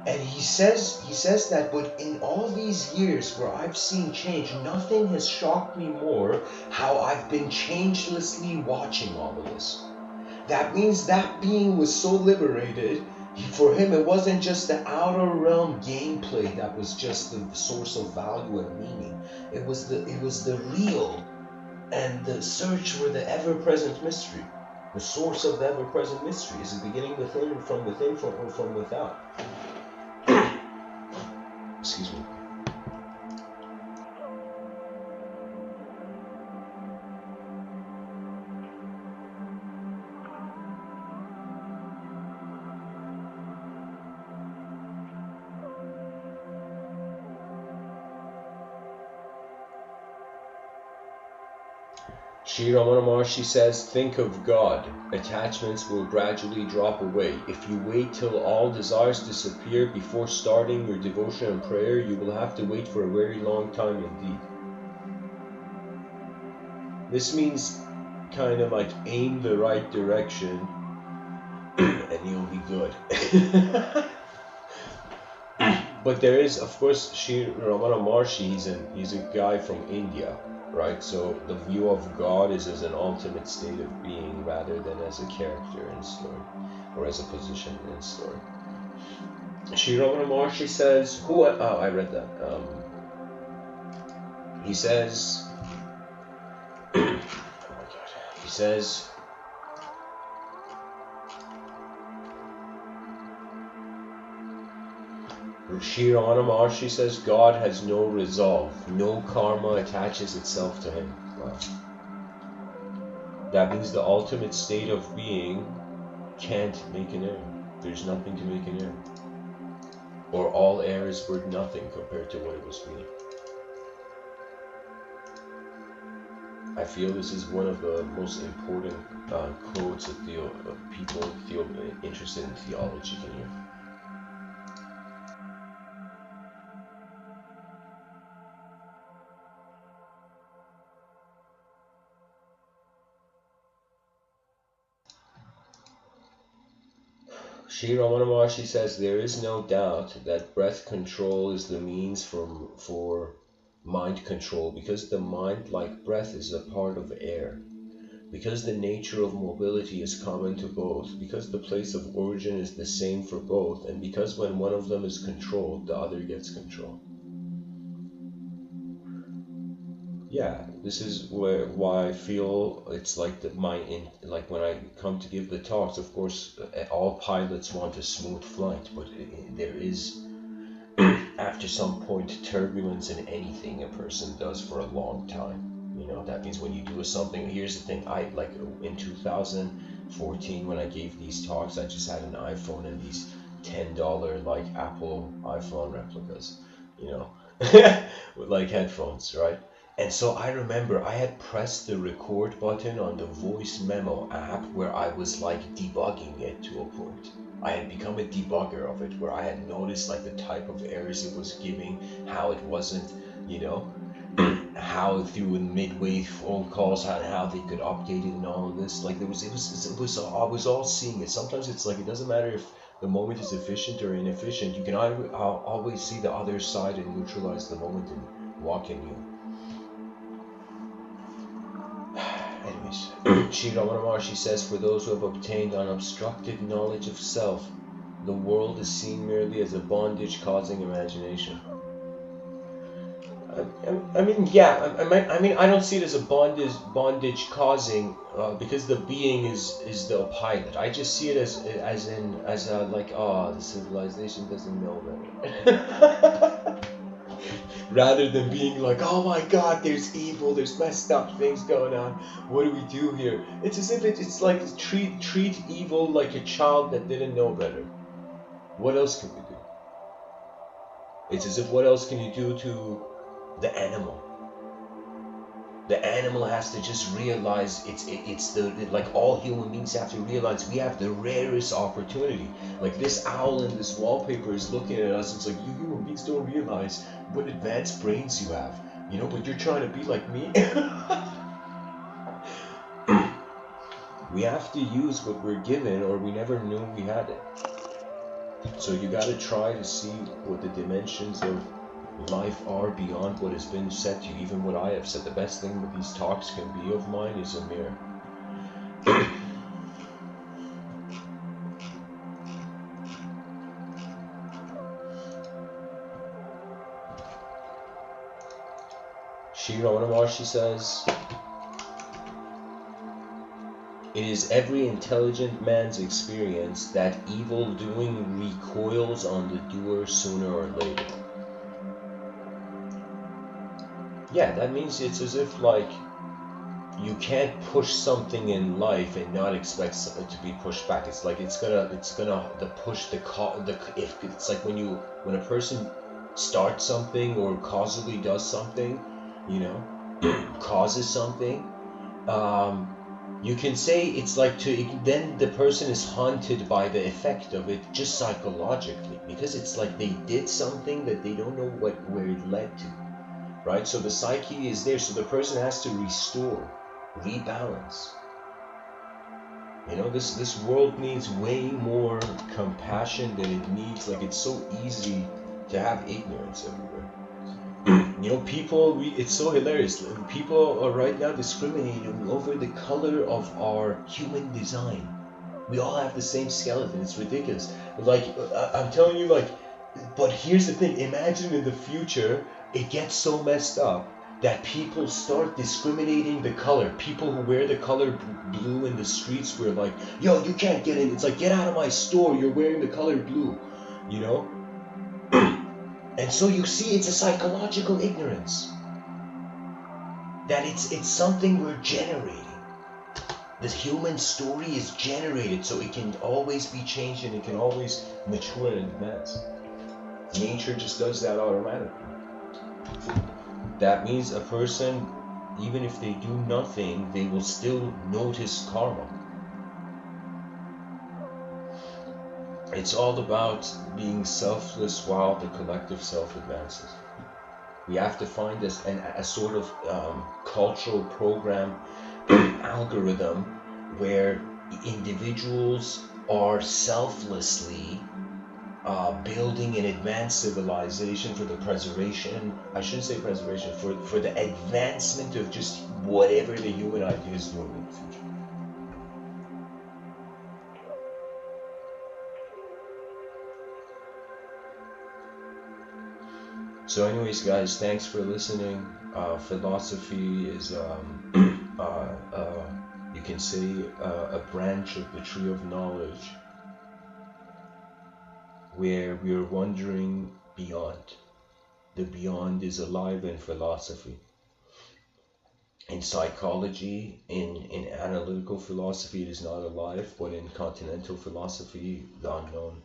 And he says that, but in all these years where I've seen change, nothing has shocked me more how I've been changelessly watching all of this. That means that being was so liberated. For him, it wasn't just the outer realm gameplay that was just the source of value and meaning. It was the real and the search for the ever-present mystery. The source of the ever-present mystery is it beginning within, from within, or from without. Excuse me. Sri Ramana Maharshi says, think of God. Attachments will gradually drop away. If you wait till all desires disappear before starting your devotion and prayer, you will have to wait for a very long time indeed. This means kind of like aim the right direction and you'll be good. But there is, of course, Sri Ramana Maharshi, he's a guy from India. Right, so the view of God is as an ultimate state of being rather than as a character in story or as a position in story. Sri Ramana Maharshi says, I read that. He says, oh my God, he says, Sri Ramana Maharshi says God has no resolve, no karma attaches itself to him. Wow. That means the ultimate state of being can't make an error. There's nothing to make an error. Or all air is worth nothing compared to what it was being. I feel this is one of the most important quotes that people feel interested in theology can hear. Sri Ramana Maharshi says there is no doubt that breath control is the means for mind control, because the mind, like breath, is a part of air, because the nature of mobility is common to both, because the place of origin is the same for both, and because when one of them is controlled, the other gets control. Yeah, this is why I feel it's like like when I come to give the talks, of course, all pilots want a smooth flight, but there is, after some point, turbulence in anything a person does for a long time. That means when you do something, here's the thing, in 2014 when I gave these talks, I just had an iPhone and these $10 like Apple iPhone replicas, with like headphones, right? And so I remember I had pressed the record button on the voice memo app where I was like debugging it to a point. I had become a debugger of it, where I had noticed like the type of errors it was giving, how it wasn't, how through midway phone calls, how they could update it and all of this. Like I was all seeing it. Sometimes it's like, it doesn't matter if the moment is efficient or inefficient, you can always see the other side and neutralize the moment and walk in you. Anyways, Sri Ramana Maharshi says, for those who have obtained unobstructed knowledge of self, the world is seen merely as a bondage-causing imagination. I don't see it as a bondage-causing because the being is the pilot. I just see it as the civilization doesn't know better. Rather than being like, oh my God, there's evil, there's messed up things going on. What do we do here? It's as if it's like treat evil like a child that didn't know better. What else can we do? It's as if what else can you do to the animal. The animal has to just realize it's like all human beings have to realize we have the rarest opportunity. Like this owl in this wallpaper is looking at us. It's like, you human beings don't realize what advanced brains you have, you know, but you're trying to be like me. We have to use what we're given, or we never knew we had it. So you got to try to see what the dimensions of life are beyond what has been said to you, even what I have said. The best thing that these talks can be of mine is a mirror. Shira Onamashi says, it is every intelligent man's experience that evil doing recoils on the doer sooner or later. Yeah, that means it's as if like you can't push something in life and not expect it to be pushed back. It's like it's gonna if it's like when a person starts something or causally does something, you know, causes something. You can say it's like then the person is haunted by the effect of it just psychologically, because it's like they did something that they don't know where it led to, right? So the psyche is there, so the person has to restore, rebalance. You know, this world needs way more compassion than it needs. Like, it's so easy to have ignorance everywhere. You know, people, it's so hilarious. People are right now discriminating over the color of our human design. We all have the same skeleton. It's ridiculous. Like, I'm telling you, like, but here's the thing. Imagine in the future, it gets so messed up that people start discriminating the color. People who wear the color blue in the streets were like, yo, you can't get in. It's like, get out of my store. You're wearing the color blue, you know? And so you see, it's a psychological ignorance. That it's something we're generating. The human story is generated, so it can always be changed and it can always mature and advance. Nature just does that automatically. That means a person, even if they do nothing, they will still notice karma. It's all about being selfless while the collective self advances. We have to find a sort of cultural program algorithm where individuals are selflessly building an advanced civilization for the preservation, I shouldn't say preservation, for the advancement of just whatever the human idea is doing in the future. So anyways, guys, thanks for listening. Philosophy is, you can say, a branch of the tree of knowledge where we are wandering beyond. The beyond is alive in philosophy. In psychology, in analytical philosophy, it is not alive, but in continental philosophy, the unknown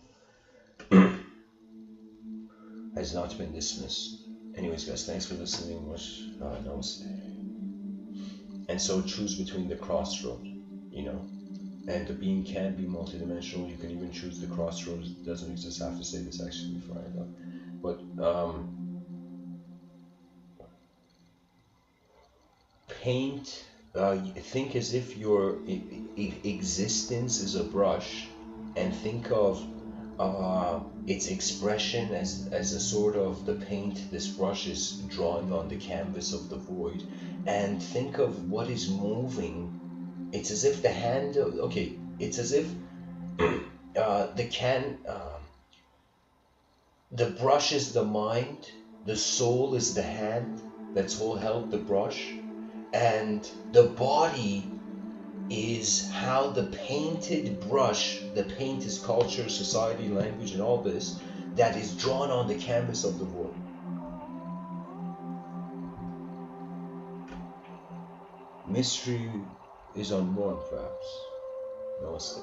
has not been dismissed. Anyways, guys, thanks for listening. Much namaste. And so choose between the crossroad, you know, and the being can be multidimensional. You can even choose the crossroad. It doesn't exist. I have to say this actually before I go. But paint, think as if your existence is a brush, and think of its expression as a sort of the paint this brush is drawing on the canvas of the void, and think of what is moving. It's as if the hand, it's as if the brush is the mind, the soul is the hand that's held the brush, and the body is how the painted brush, the paint is culture, society, language, and all this, that is drawn on the canvas of the void. Mystery is unknown, perhaps. Namaste.